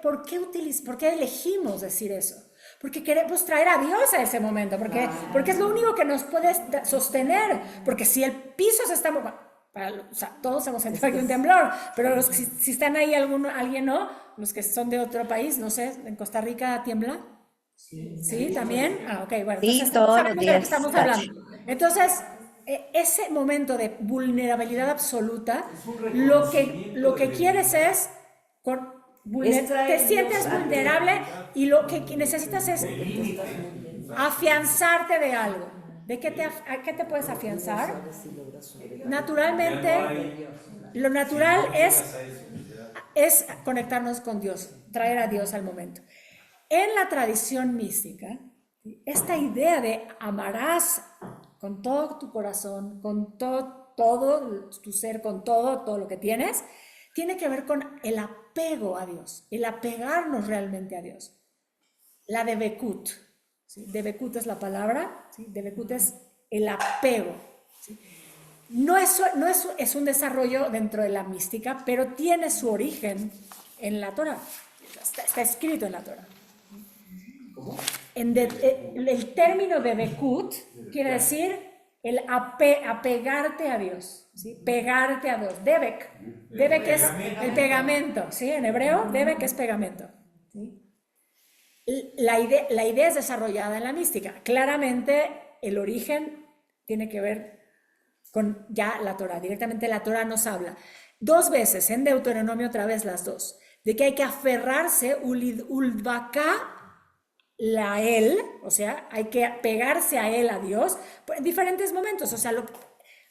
elegimos decir eso? Porque queremos traer a Dios a ese momento, porque es lo único que nos puede sostener. Porque si el piso se está moviendo, o sea, todos hemos sentido aquí un temblor, pero si están ahí alguien no, los que son de otro país, no sé, ¿en Costa Rica tiembla? ¿Sí? ¿También? Ok, bueno. Sí, entonces, todos los de lo que días. estamos hablando. Entonces, ese momento de vulnerabilidad absoluta, lo que quieres es, te sientes vulnerable y lo que necesitas es afianzarte de algo. ¿A qué te puedes afianzar? Naturalmente, lo natural es conectarnos con Dios, traer a Dios al momento. En la tradición mística, esta idea de amarás con todo tu corazón, con todo tu ser, con todo lo que tienes, tiene que ver con el apego a Dios, el apegarnos realmente a Dios. La debekut, ¿sí? Debekut es la palabra, ¿sí? Debekut es el apego, ¿sí? No es un desarrollo dentro de la mística, pero tiene su origen en la Torah, está escrito en la Torah. El término de Bekut quiere decir el apegarte a Dios, ¿sí? Pegarte a Dios. Debek es el pegamento, ¿sí? En hebreo, Debek es pegamento, ¿sí? La idea es desarrollada en la mística. Claramente el origen tiene que ver con ya la Torah. Directamente la Torah nos habla 2 veces en Deuteronomio, otra vez las 2, de que hay que aferrarse uldvaka la él, o sea, hay que pegarse a él, a Dios, en diferentes momentos. O sea,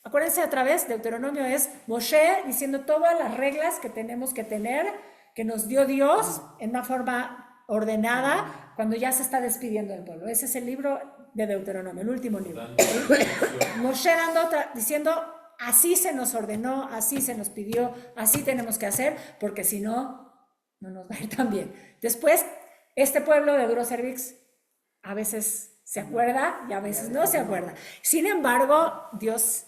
acuérdense otra vez, Deuteronomio es Moshe diciendo todas las reglas que tenemos que tener, que nos dio Dios en una forma ordenada cuando ya se está despidiendo del pueblo. Ese es el libro de Deuteronomio, el último libro. Moshe diciendo, así se nos ordenó, así se nos pidió, así tenemos que hacer, porque si no, no nos va a ir tan bien. Después, este pueblo de Duro Cervix a veces se acuerda y a veces no se acuerda. Sin embargo, Dios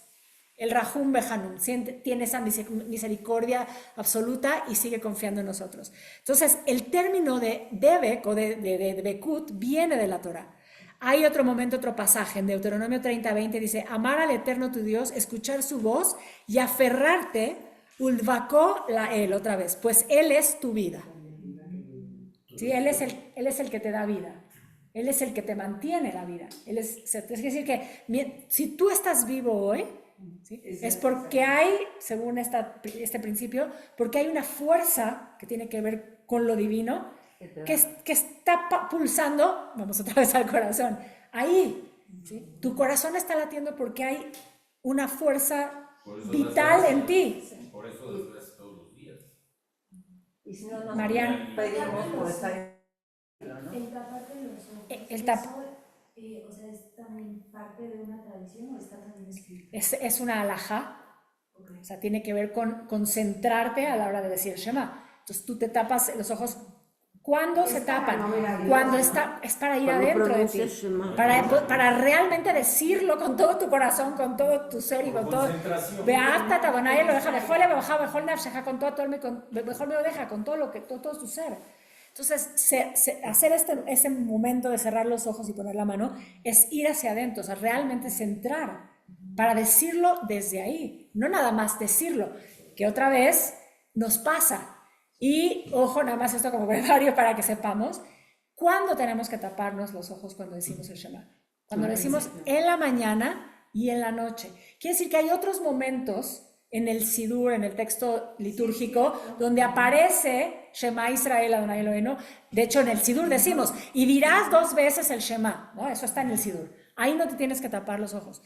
El Rahum Behanum, tiene esa misericordia absoluta y sigue confiando en nosotros. Entonces, el término de Debek o de Bekut viene de la Torah. Hay otro momento, otro pasaje, en Deuteronomio 30:20 dice, amar al Eterno tu Dios, escuchar su voz y aferrarte, ulvakó la él, otra vez, pues Él es tu vida. ¿Sí? Él es el que te da vida. Él es el que te mantiene la vida. Es decir, que si tú estás vivo hoy, ¿sí? Es porque hay, según este principio, porque hay una fuerza que tiene que ver con lo divino, que está pulsando, vamos otra vez al corazón, ahí, ¿sí? Tu corazón está latiendo porque hay una fuerza vital en ti. Por eso después todos los días. Y si no nos Marian. pedimos por estar, ¿no? El taparte los ojos. O sea, ¿es también parte de una tradición o está también escrito? Es una alajá, o sea, tiene que ver con concentrarte a la hora de decir Shema. Entonces tú te tapas los ojos. ¿Cuándo se tapan? Cuando es para ir adentro de ti. Para realmente decirlo con todo tu corazón, con todo tu ser y con todo. Beata Tadonai lo deja mejor, mejor nafsheja con todo tu alma y mejor me lo deja con todo todo tu ser. Entonces, hacer ese momento de cerrar los ojos y poner la mano es ir hacia adentro, o sea, realmente centrar para decirlo desde ahí, no nada más decirlo, que otra vez nos pasa. Y, ojo, nada más esto como brevario para que sepamos, ¿cuándo tenemos que taparnos los ojos cuando decimos el Shema? Cuando lo decimos en la mañana y en la noche. Quiere decir que hay otros momentos en el Sidur, en el texto litúrgico, donde aparece Shema Israel Adonai Eloheinu. De hecho, en el Sidur decimos, y dirás 2 veces el Shema, ¿no? Eso está en el Sidur. Ahí no te tienes que tapar los ojos.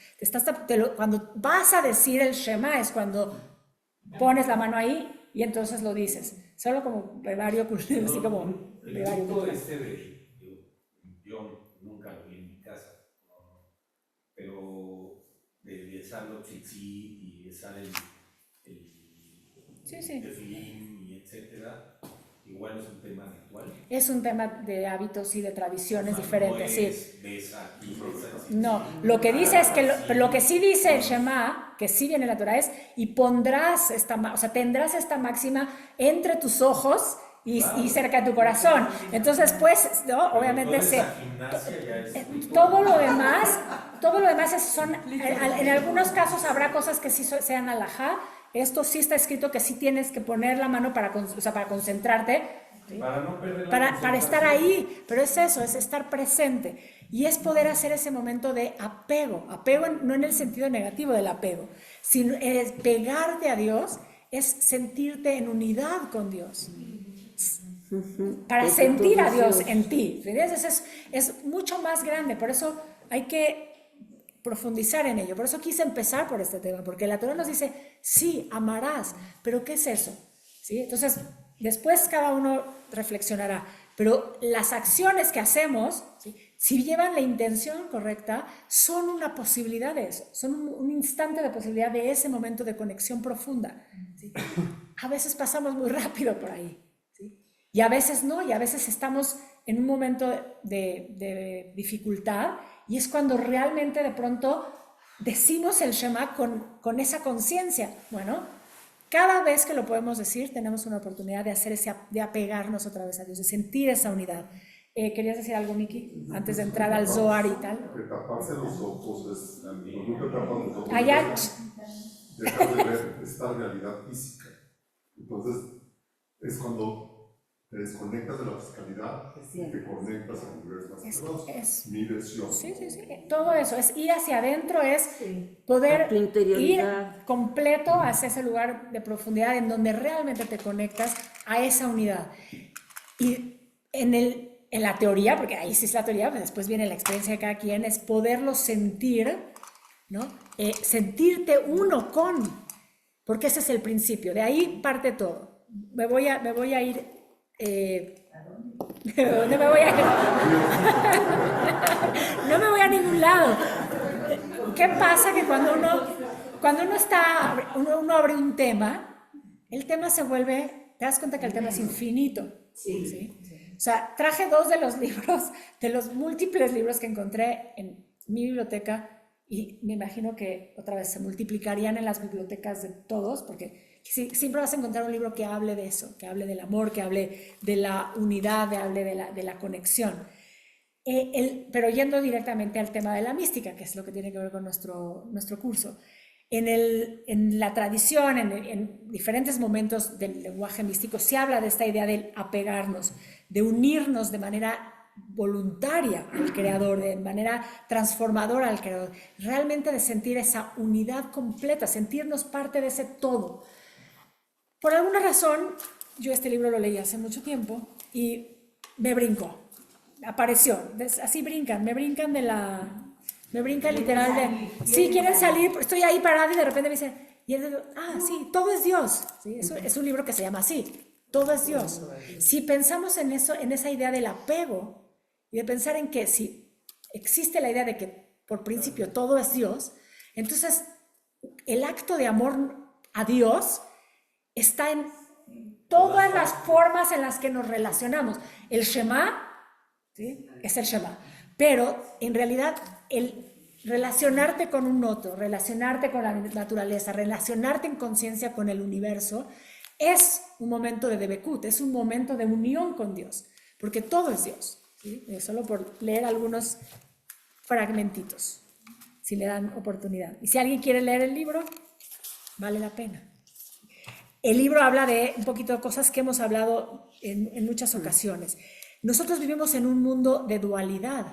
Cuando vas a decir el Shema es cuando pones la mano ahí y entonces lo dices. Solo como brevario, así como brevario. Yo nunca lo vi en mi casa, pero de Salo Tzitzi y de Sal el Tefilín y etcétera, igual es un tema ritual. Es un tema de hábitos y de tradiciones diferentes, no es, sí. Besa aquí, No, lo que dice es que lo que sí dice el Shema, que sí viene en la Torah, es y pondrás tendrás esta máxima entre tus ojos y cerca de tu corazón. Entonces, pues, ¿no? Obviamente todo lo demás en algunos casos habrá cosas que sí sean alajá. Esto sí está escrito que sí tienes que poner la mano para concentrarte, ¿sí? Para no perder para estar ahí, pero es eso, es estar presente y es poder hacer ese momento de apego no en el sentido negativo del apego, sino es pegarte a Dios, es sentirte en unidad con Dios, para sentir a Dios en ti. Es mucho más grande, por eso hay que profundizar en ello. Por eso quise empezar por este tema, porque la Torah nos dice, sí, amarás, pero ¿qué es eso? ¿Sí? Entonces, después cada uno reflexionará, pero las acciones que hacemos, ¿sí? Si llevan la intención correcta, son una posibilidad de eso, son un instante de posibilidad de ese momento de conexión profunda, ¿sí? A veces pasamos muy rápido por ahí, ¿sí? Y a veces no, y a veces estamos en un momento de dificultad, y es cuando realmente de pronto decimos el Shema con esa conciencia. Bueno, cada vez que lo podemos decir, tenemos una oportunidad de hacer de apegarnos otra vez a Dios, de sentir esa unidad. ¿Querías decir algo, Miki, antes de entrar al Zohar y tal? Que taparse los ojos es, cuando te tapas los ojos, Allá. dejas de ver esta realidad física. Entonces, es cuando te desconectas de la fiscalidad y te conectas al universo más mi versión. Sí. Todo eso, es ir hacia adentro, es poder ir completo hacia ese lugar de profundidad en donde realmente te conectas a esa unidad. Y en la teoría, porque ahí sí es la teoría, pero después viene la experiencia de cada quien, es poderlo sentir, ¿no? Sentirte uno con, porque ese es el principio, de ahí parte todo. Me voy a ir. ¿Dónde me voy a ir? No me voy a ningún lado. ¿Qué pasa? Que cuando uno abre un tema, el tema se vuelve, te das cuenta que el tema es infinito. ¿Sí? O sea, traje 2 de los libros, de los múltiples libros que encontré en mi biblioteca, y me imagino que otra vez se multiplicarían en las bibliotecas de todos, porque siempre vas a encontrar un libro que hable de eso, que hable del amor, que hable de la unidad, que hable de la conexión. Pero yendo directamente al tema de la mística, que es lo que tiene que ver con nuestro curso. En la tradición, en diferentes momentos del lenguaje místico, se habla de esta idea del apegarnos, de unirnos de manera voluntaria al Creador, de manera transformadora al Creador, realmente de sentir esa unidad completa, sentirnos parte de ese todo. Por alguna razón, yo este libro lo leí hace mucho tiempo y me brincó, apareció, así brincan, me brincan literal de, sí, quieren salir, estoy ahí parada y de repente me dicen, sí, todo es Dios, ¿sí? Es un libro que se llama así, todo es Dios. Si pensamos en eso, en esa idea del apego y de pensar en que si existe la idea de que por principio todo es Dios, entonces el acto de amor a Dios está en todas las formas en las que nos relacionamos. El Shema, ¿sí? Es el Shema, pero en realidad el relacionarte con un otro, relacionarte con la naturaleza, relacionarte en conciencia con el universo, es un momento de debekut, es un momento de unión con Dios, porque todo es Dios, ¿sí? Solo por leer algunos fragmentitos, si le dan oportunidad. Y si alguien quiere leer el libro, vale la pena. El libro habla de un poquito de cosas que hemos hablado en muchas ocasiones. Nosotros vivimos en un mundo de dualidad,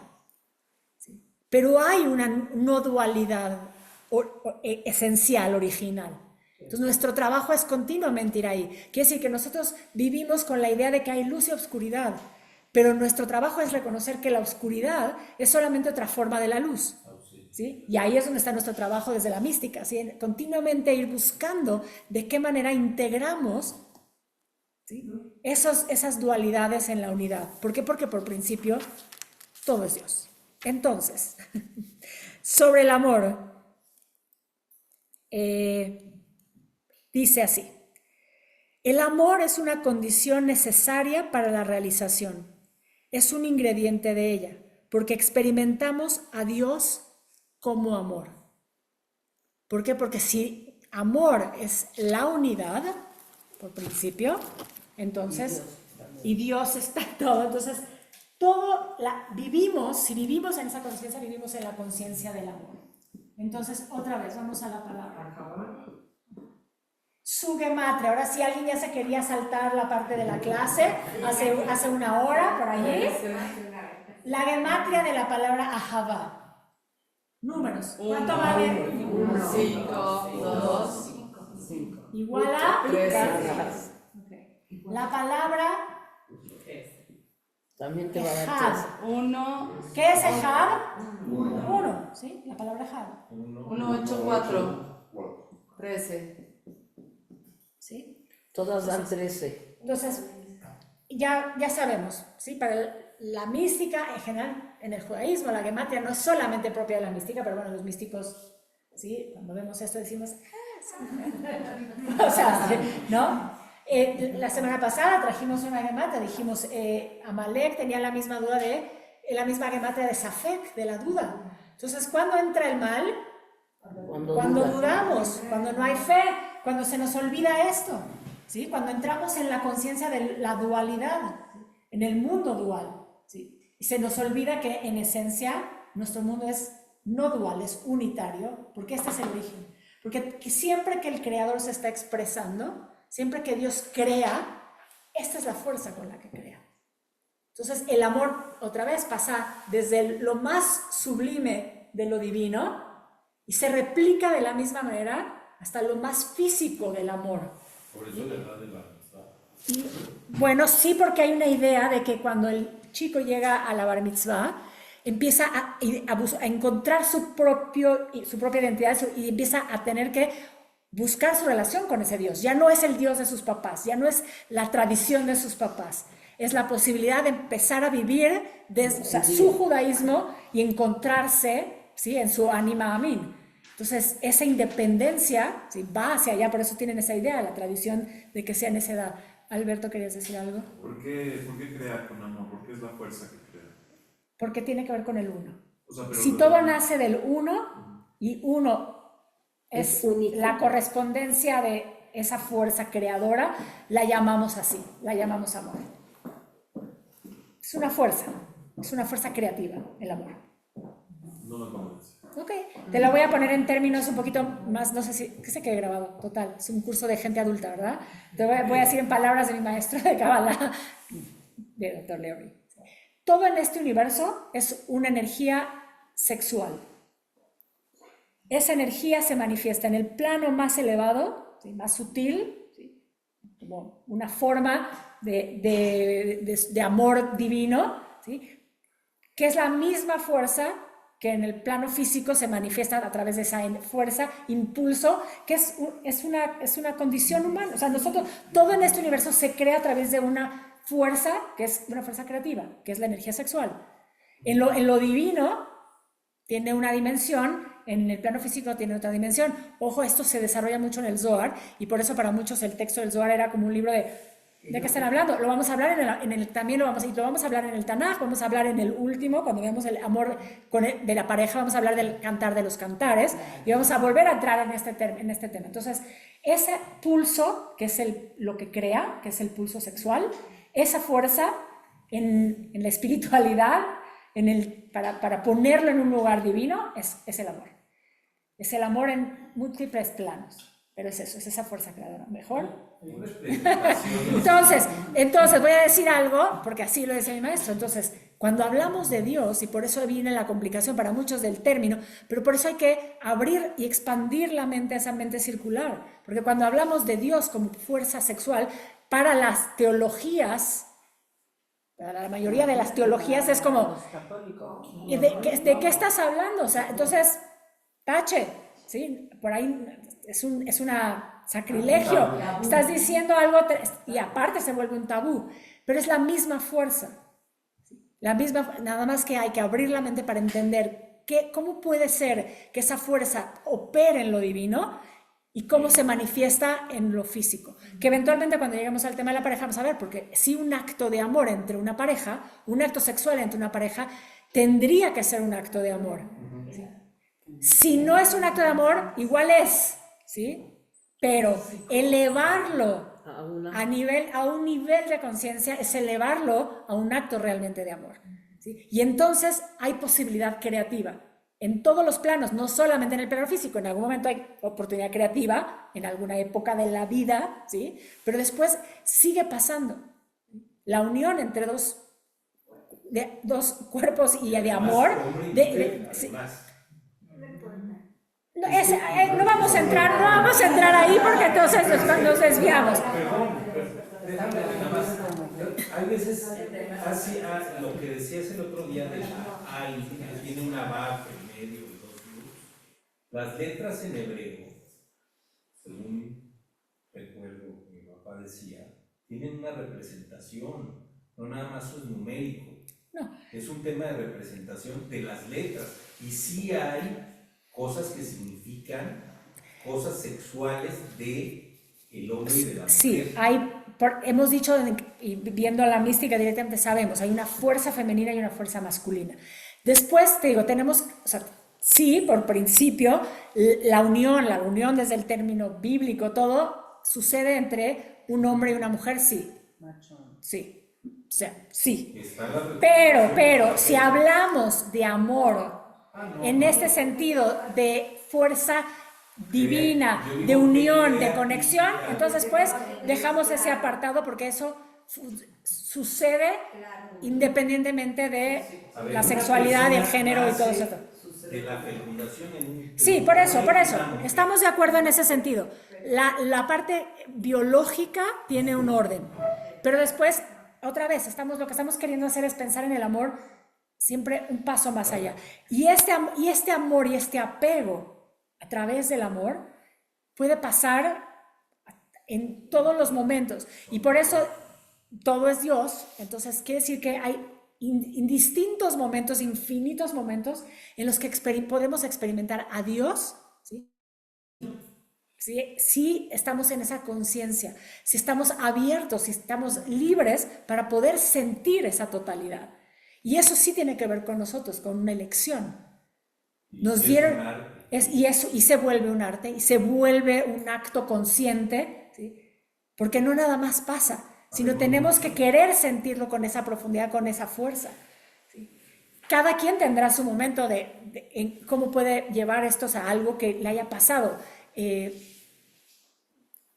¿sí? Pero hay una no dualidad esencial, original. Entonces nuestro trabajo es continuamente ir ahí. Quiere decir que nosotros vivimos con la idea de que hay luz y oscuridad, pero nuestro trabajo es reconocer que la oscuridad es solamente otra forma de la luz, ¿sí? Y ahí es donde está nuestro trabajo desde la mística, ¿sí? Continuamente ir buscando de qué manera integramos, ¿sí? Esas dualidades en la unidad. ¿Por qué? Porque por principio todo es Dios. Entonces, sobre el amor, dice así: el amor es una condición necesaria para la realización, es un ingrediente de ella, porque experimentamos a Dios como amor. ¿Por qué? Porque si amor es la unidad, por principio, entonces, y Dios está en todo, entonces, si vivimos en esa conciencia, vivimos en la conciencia del amor. Entonces, otra vez, vamos a la palabra. Su gematria. Ahora sí, alguien ya se quería saltar la parte de la clase, hace una hora, por allí. La gematria de la palabra ahavá. Números. ¿Cuánto vale? 1, 5, 2, 5. Igual a 13. Okay. La palabra también te va a dar Ejad. 1. ¿Qué es Ejad? 1, ¿sí? La palabra Ejad. 1, 8, 4. 13. ¿Sí? Todas dan 13. Entonces, ya sabemos, ¿sí? Para la mística en general, en el judaísmo, la gematria no es solamente propia de la mística, pero bueno, los místicos, ¿sí? Cuando vemos esto decimos, sí. O sea, ¿no? La semana pasada trajimos una gematria, dijimos, Amalek tenía la misma duda la misma gematria de Safek, de la duda. Entonces, ¿cuándo entra el mal? Cuando dudamos, cuando no hay fe, cuando se nos olvida esto, ¿sí? Cuando entramos en la conciencia de la dualidad, en el mundo dual, ¿sí? Y se nos olvida que en esencia nuestro mundo es no dual, es unitario, porque este es el origen. Porque siempre que el Creador se está expresando, siempre que Dios crea, esta es la fuerza con la que crea. Entonces el amor, otra vez, pasa desde lo más sublime de lo divino y se replica de la misma manera hasta lo más físico del amor. Por eso la edad de la amistad. Y, bueno, sí, porque hay una idea de que cuando el chico llega a la bar mitzvah, empieza a encontrar su propia identidad y empieza a tener que buscar su relación con ese Dios. Ya no es el Dios de sus papás, ya no es la tradición de sus papás. Es la posibilidad de empezar a vivir su judaísmo y encontrarse, ¿sí? En su ánima amín. Entonces, esa independencia, ¿sí? Va hacia allá, por eso tienen esa idea, la tradición de que sea en esa edad. Alberto, ¿querías decir algo? ¿Por qué crear con amor? ¿Por qué es la fuerza que crea? Porque tiene que ver con el uno. O sea, pero si todo nace del uno, y uno es único. la correspondencia de esa fuerza creadora, la llamamos así, la llamamos amor. Es una fuerza creativa, el amor. No me convence. Ok, te lo voy a poner en términos un poquito más, no sé si, que se quede grabado, total, es un curso de gente adulta, ¿verdad? Te voy a decir en palabras de mi maestro de Kabbalah, de Dr. Leary. Todo en este universo es una energía sexual. Esa energía se manifiesta en el plano más elevado, ¿sí?, más sutil, ¿sí?, como una forma de amor divino, ¿sí?, que es la misma fuerza que en el plano físico se manifiesta a través de esa fuerza, impulso, que es una condición humana. O sea, todo en este universo se crea a través de una fuerza, que es una fuerza creativa, que es la energía sexual. En lo divino tiene una dimensión, en el plano físico tiene otra dimensión. Ojo, esto se desarrolla mucho en el Zohar, y por eso para muchos el texto del Zohar era como un libro ¿de qué están hablando? Lo vamos a hablar también lo vamos a hablar en el Tanaj, vamos a hablar en el último, cuando veamos el amor de la pareja, vamos a hablar del cantar de los cantares, y vamos a volver a entrar en este tema. Entonces, ese pulso, que es lo que crea, que es el pulso sexual, esa fuerza en la espiritualidad, para ponerlo en un lugar divino, es el amor. Es el amor en múltiples planos. Pero es eso, es esa fuerza creadora. ¿Mejor? Entonces, voy a decir algo, porque así lo decía mi maestro. Entonces, cuando hablamos de Dios, y por eso viene la complicación para muchos del término, pero por eso hay que abrir y expandir la mente a esa mente circular. Porque cuando hablamos de Dios como fuerza sexual, para las teologías, para la mayoría de las teologías es como, ¿de qué estás hablando? O sea, entonces, tache, ¿sí? Por ahí es una sacrilegio. Estás diciendo algo y aparte se vuelve un tabú, pero es la misma fuerza. Nada más que hay que abrir la mente para entender cómo puede ser que esa fuerza opere en lo divino y cómo se manifiesta en lo físico. Que eventualmente cuando lleguemos al tema de la pareja vamos a ver, porque si un acto de amor entre una pareja, un acto sexual entre una pareja, tendría que ser un acto de amor. Si no es un acto de amor, igual es, ¿sí? Pero elevarlo a un nivel de conciencia es elevarlo a un acto realmente de amor, ¿sí? Y entonces hay posibilidad creativa en todos los planos, no solamente en el plano físico. En algún momento hay oportunidad creativa, en alguna época de la vida, ¿sí? Pero después sigue pasando. La unión entre dos cuerpos y de amor, sí. No vamos a entrar ahí porque entonces nos desviamos. Déjame nada más. Hay veces, así, lo que decías el otro día de que tiene una vaca en medio y dos luz. Las letras en hebreo, según recuerdo que mi papá decía, tienen una representación, no nada más es numérico. No. Es un tema de representación de las letras. Y sí hay cosas que significan cosas sexuales de el hombre y de la mujer. Sí, hemos dicho, y viendo la mística directamente sabemos, hay una fuerza femenina y una fuerza masculina. Después, te digo, tenemos, o sea, sí, por principio, la unión desde el término bíblico, todo sucede entre un hombre y una mujer, sí. Sí, o sea, sí. Pero, si hablamos de amor, en este sentido de fuerza divina, de unión, de conexión, entonces pues dejamos ese apartado porque eso sucede independientemente de la sexualidad, el género y todo eso. De la fecundación Sí, por eso, estamos de acuerdo en ese sentido. La parte biológica tiene un orden, pero después, otra vez, lo que estamos queriendo hacer es pensar en el amor siempre un paso más allá. Y este amor y este apego a través del amor puede pasar en todos los momentos. Y por eso todo es Dios. Entonces quiere decir que hay indistintos momentos, infinitos momentos en los que podemos experimentar a Dios, ¿sí? Si estamos en esa conciencia, si estamos abiertos, si estamos libres para poder sentir esa totalidad. Y eso sí tiene que ver con nosotros, con una elección. Nos dieron... Y se vuelve un arte, y se vuelve un acto consciente, ¿sí? Porque no nada más pasa, sino tenemos que querer sentirlo con esa profundidad, con esa fuerza. ¿Sí? Cada quien tendrá su momento en cómo puede llevar esto a algo que le haya pasado.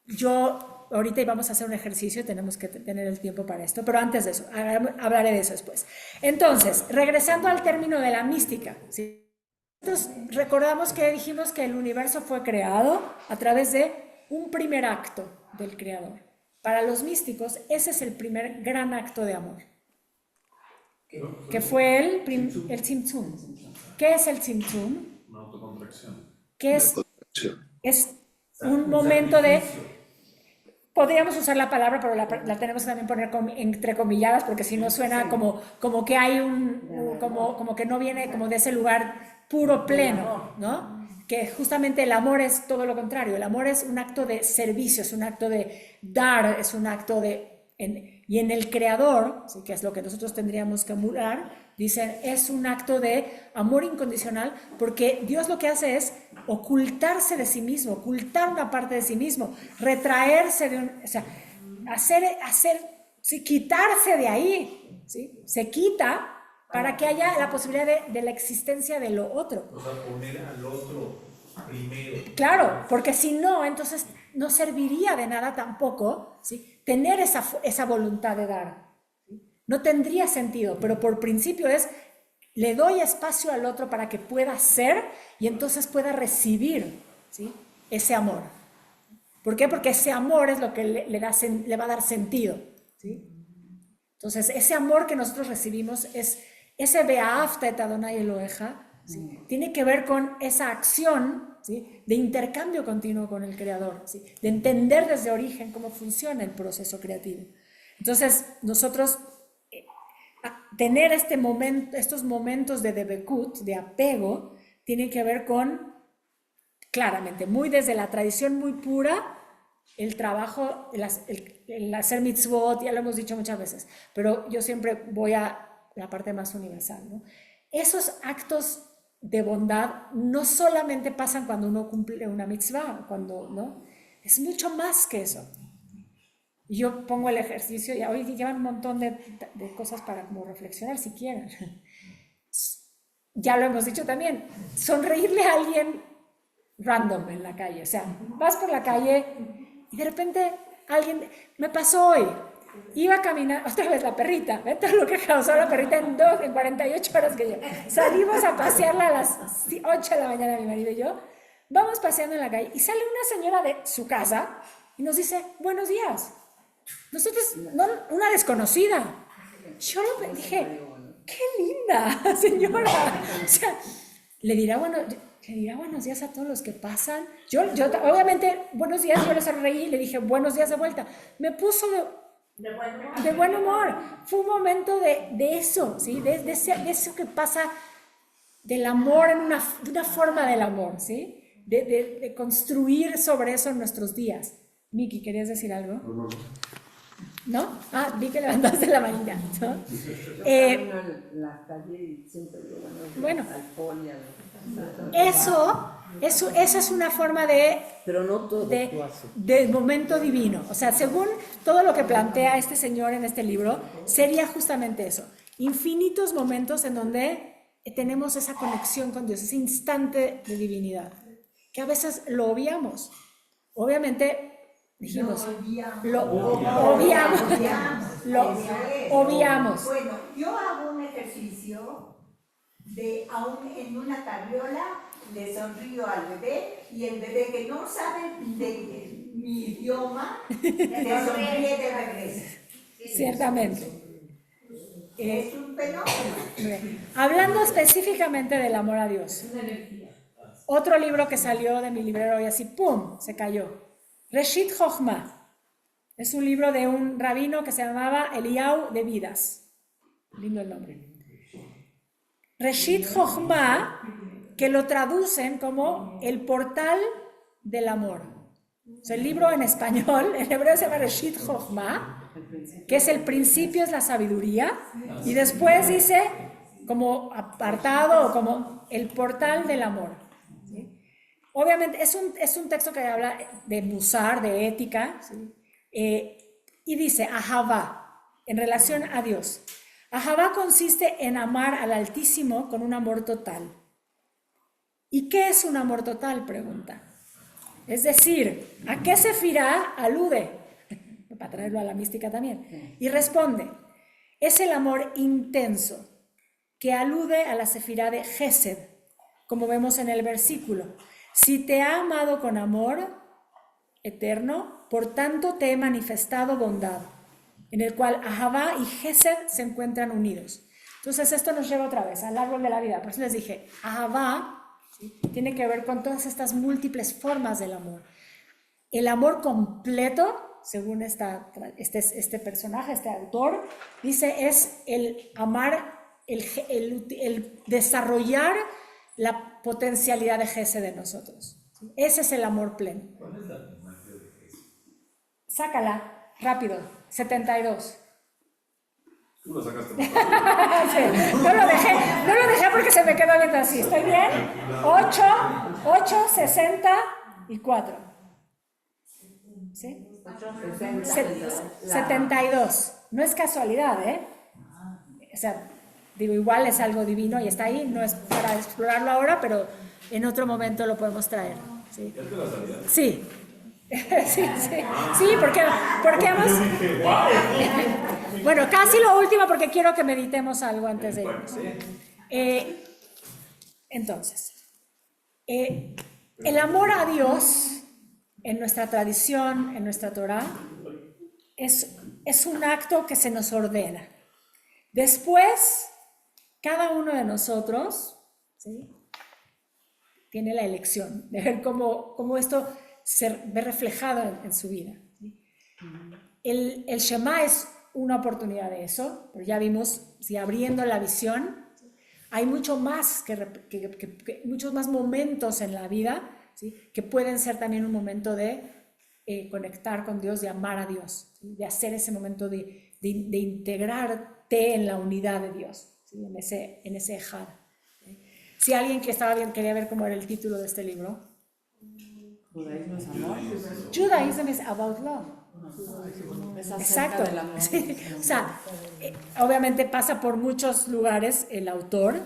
Yo ahorita íbamos a hacer un ejercicio, tenemos que tener el tiempo para esto, pero antes de eso, hablaré de eso después. Entonces, regresando al término de la mística, ¿sí? Entonces, recordamos que dijimos que el universo fue creado a través de un primer acto del creador. Para los místicos, ese es el primer gran acto de amor, que fue el Tzimtzum. ¿Qué es el Tzimtzum? Una autocontracción. ¿Qué es? Es un momento de... Podríamos usar la palabra, pero la tenemos que también poner entrecomilladas, porque si no suena como que hay como que no viene como de ese lugar puro, pleno, ¿no? Que justamente el amor es todo lo contrario. El amor es un acto de servicio, es un acto de dar, es un acto y en el creador, ¿sí? Que es lo que nosotros tendríamos que emular, dicen, es un acto de amor incondicional, porque Dios lo que hace es ocultarse de sí mismo, ocultar una parte de sí mismo, retraerse o sea, sí, quitarse de ahí, ¿sí? Se quita para que haya la posibilidad de la existencia de lo otro. O sea, poner al otro primero. Claro, porque si no, entonces no serviría de nada tampoco, ¿sí? Tener esa voluntad de dar. ¿Sí? No tendría sentido, pero por principio le doy espacio al otro para que pueda ser y entonces pueda recibir, ¿sí? Ese amor. ¿Por qué? Porque ese amor es lo que le va a dar sentido, ¿sí? Entonces, ese amor que nosotros recibimos es ese Be'ahavta et Adonai Eloheja, ¿sí? Tiene que ver con esa acción, ¿sí? De intercambio continuo con el Creador, ¿sí? De entender desde origen cómo funciona el proceso creativo. Entonces, nosotros tener estos momentos de debekut, de apego, tiene que ver con, claramente, muy desde la tradición muy pura, el trabajo, el hacer mitzvot, ya lo hemos dicho muchas veces, pero yo siempre voy a la parte más universal, ¿no? Esos actos de bondad no solamente pasan cuando uno cumple una mitzvah, ¿no? Es mucho más que eso. Y yo pongo el ejercicio, y hoy llevan un montón de cosas para como reflexionar si quieren. Ya lo hemos dicho también, sonreírle a alguien random en la calle, o sea, vas por la calle y de repente me pasó hoy, iba a caminar, otra vez la perrita, ¿ves todo lo que causó la perrita en 48 horas que yo? Salimos a pasearla a las 8 de la mañana, mi marido y yo, vamos paseando en la calle y sale una señora de su casa y nos dice, buenos días. Nosotros, una desconocida. Yo dije, qué linda señora. O sea, le dirá buenos días a todos los que pasan. Yo obviamente, buenos días, yo le sonreí y le dije, buenos días de vuelta. Me puso de buen humor. Fue un momento de eso, ¿sí? De eso que pasa del amor, de una forma del amor, ¿sí? De construir sobre eso en nuestros días. Miki, ¿querías decir algo? ¿No? Ah, vi que levantaste la manita, ¿no? La calle siempre bueno, eso es una forma pero no todo de momento divino. O sea, según todo lo que plantea este señor en este libro, sería justamente eso. Infinitos momentos en donde tenemos esa conexión con Dios, ese instante de divinidad, que a veces lo obviamos. Obviamente, dijimos, lo obviamos. Bueno, yo hago un ejercicio en una carriola, le sonrío al bebé y el bebé que no sabe de mi idioma, le sonríe de regreso. Ciertamente. Es un fenómeno. Hablando específicamente del amor a Dios. Otro libro que salió de mi librero y así, ¡pum!, se cayó. Reshit Chochmah. Es un libro de un rabino que se llamaba Eliyahu de Vidas. Lindo el nombre. Reshit Chochmah, que lo traducen como el portal del amor. O sea, el libro en español, en hebreo se llama Reshit Chochmah, que es el principio, es la sabiduría, y después dice como apartado o como el portal del amor. ¿Sí? obviamente es un texto que habla de musar, de ética, ¿sí? Y dice, ahavá, en relación a Dios. Ahavá consiste en amar al Altísimo con un amor total. ¿Y qué es un amor total? Pregunta. Es decir, ¿a qué sefirá alude? Para traerlo a la mística también. Y responde, es el amor intenso que alude a la sefirá de Gesed, como vemos en el versículo. Si te ha amado con amor eterno, por tanto te he manifestado bondad, en el cual Ahavá y Gesed se encuentran unidos. Entonces esto nos lleva otra vez al árbol de la vida. Por eso les dije, Ahavá, ¿sí?, tiene que ver con todas estas múltiples formas del amor. El amor completo, según este personaje, este autor, dice es el amar, el desarrollar la potencialidad de Gesed de nosotros. Ese es el amor pleno. ¿Cuál es la imagen de Jesús? Sácala, rápido, 72. Tú lo sacaste más Sí, no lo dejé porque se me quedó viendo así. ¿Estoy bien? 8, 64. ¿Sí? 72. No es casualidad, ¿eh? O sea, digo, igual es algo divino y está ahí, no es para explorarlo ahora, pero en otro momento lo podemos traer. ¿Sí? ¿Ya te la sabías? Sí. Sí, porque hemos... Bueno, casi lo último porque quiero que meditemos algo antes de irnos. Entonces, el amor a Dios en nuestra tradición, en nuestra Torá, es un acto que se nos ordena. Después, cada uno de nosotros, ¿sí?, tiene la elección de ver cómo esto se ve reflejado en su vida. ¿Sí? El Shema es una oportunidad de eso, pero ya vimos, si abriendo la visión, hay mucho más muchos más momentos en la vida, ¿sí?, que pueden ser también un momento de conectar con Dios, de amar a Dios, ¿sí?, de hacer ese momento de integrarte en la unidad de Dios, ¿sí?, en ese ejad. ¿Sí? Si alguien que estaba bien quería ver cómo era el título de este libro, Judaísmo es amor. Judaism is about love. Es acerca Exacto. del amor. Sí. O sea, obviamente pasa por muchos lugares el autor.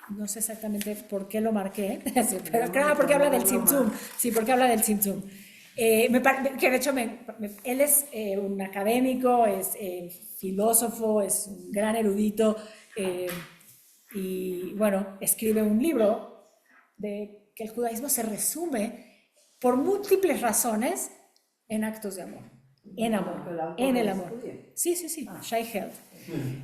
No sé exactamente por qué lo marqué, sí, pero claro, porque habla del Tzimtzum. Sí, porque habla del Tzimtzum. Que de hecho él es un académico, es filósofo, es un gran erudito y bueno, escribe un libro de que el judaísmo se resume por múltiples razones en actos de amor, en el amor. Sí, Shai Held.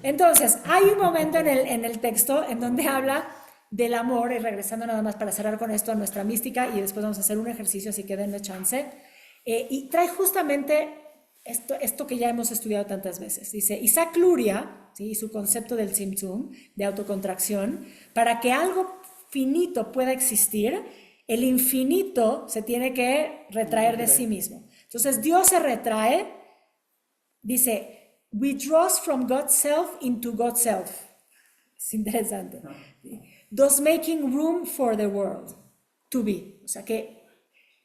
Entonces, hay un momento en el texto en donde habla del amor, y regresando nada más para cerrar con esto a nuestra mística, y después vamos a hacer un ejercicio, así que denme chance, y trae justamente esto que ya hemos estudiado tantas veces. Dice, Isaac Luria, ¿sí?, y su concepto del Tzimtzum, de autocontracción, para que algo finito pueda existir, el infinito se tiene que retraer de sí mismo. Entonces Dios se retrae, dice, withdraws from God's self into God's self. Es interesante. Thus making room for the world to be. O sea que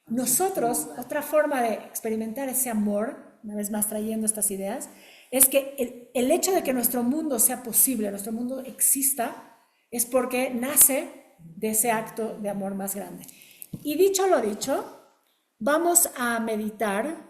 nosotros, otra forma de experimentar ese amor, una vez más trayendo estas ideas, es que el hecho de que nuestro mundo sea posible, nuestro mundo exista, es porque nace de ese acto de amor más grande. Y dicho lo dicho, vamos a meditar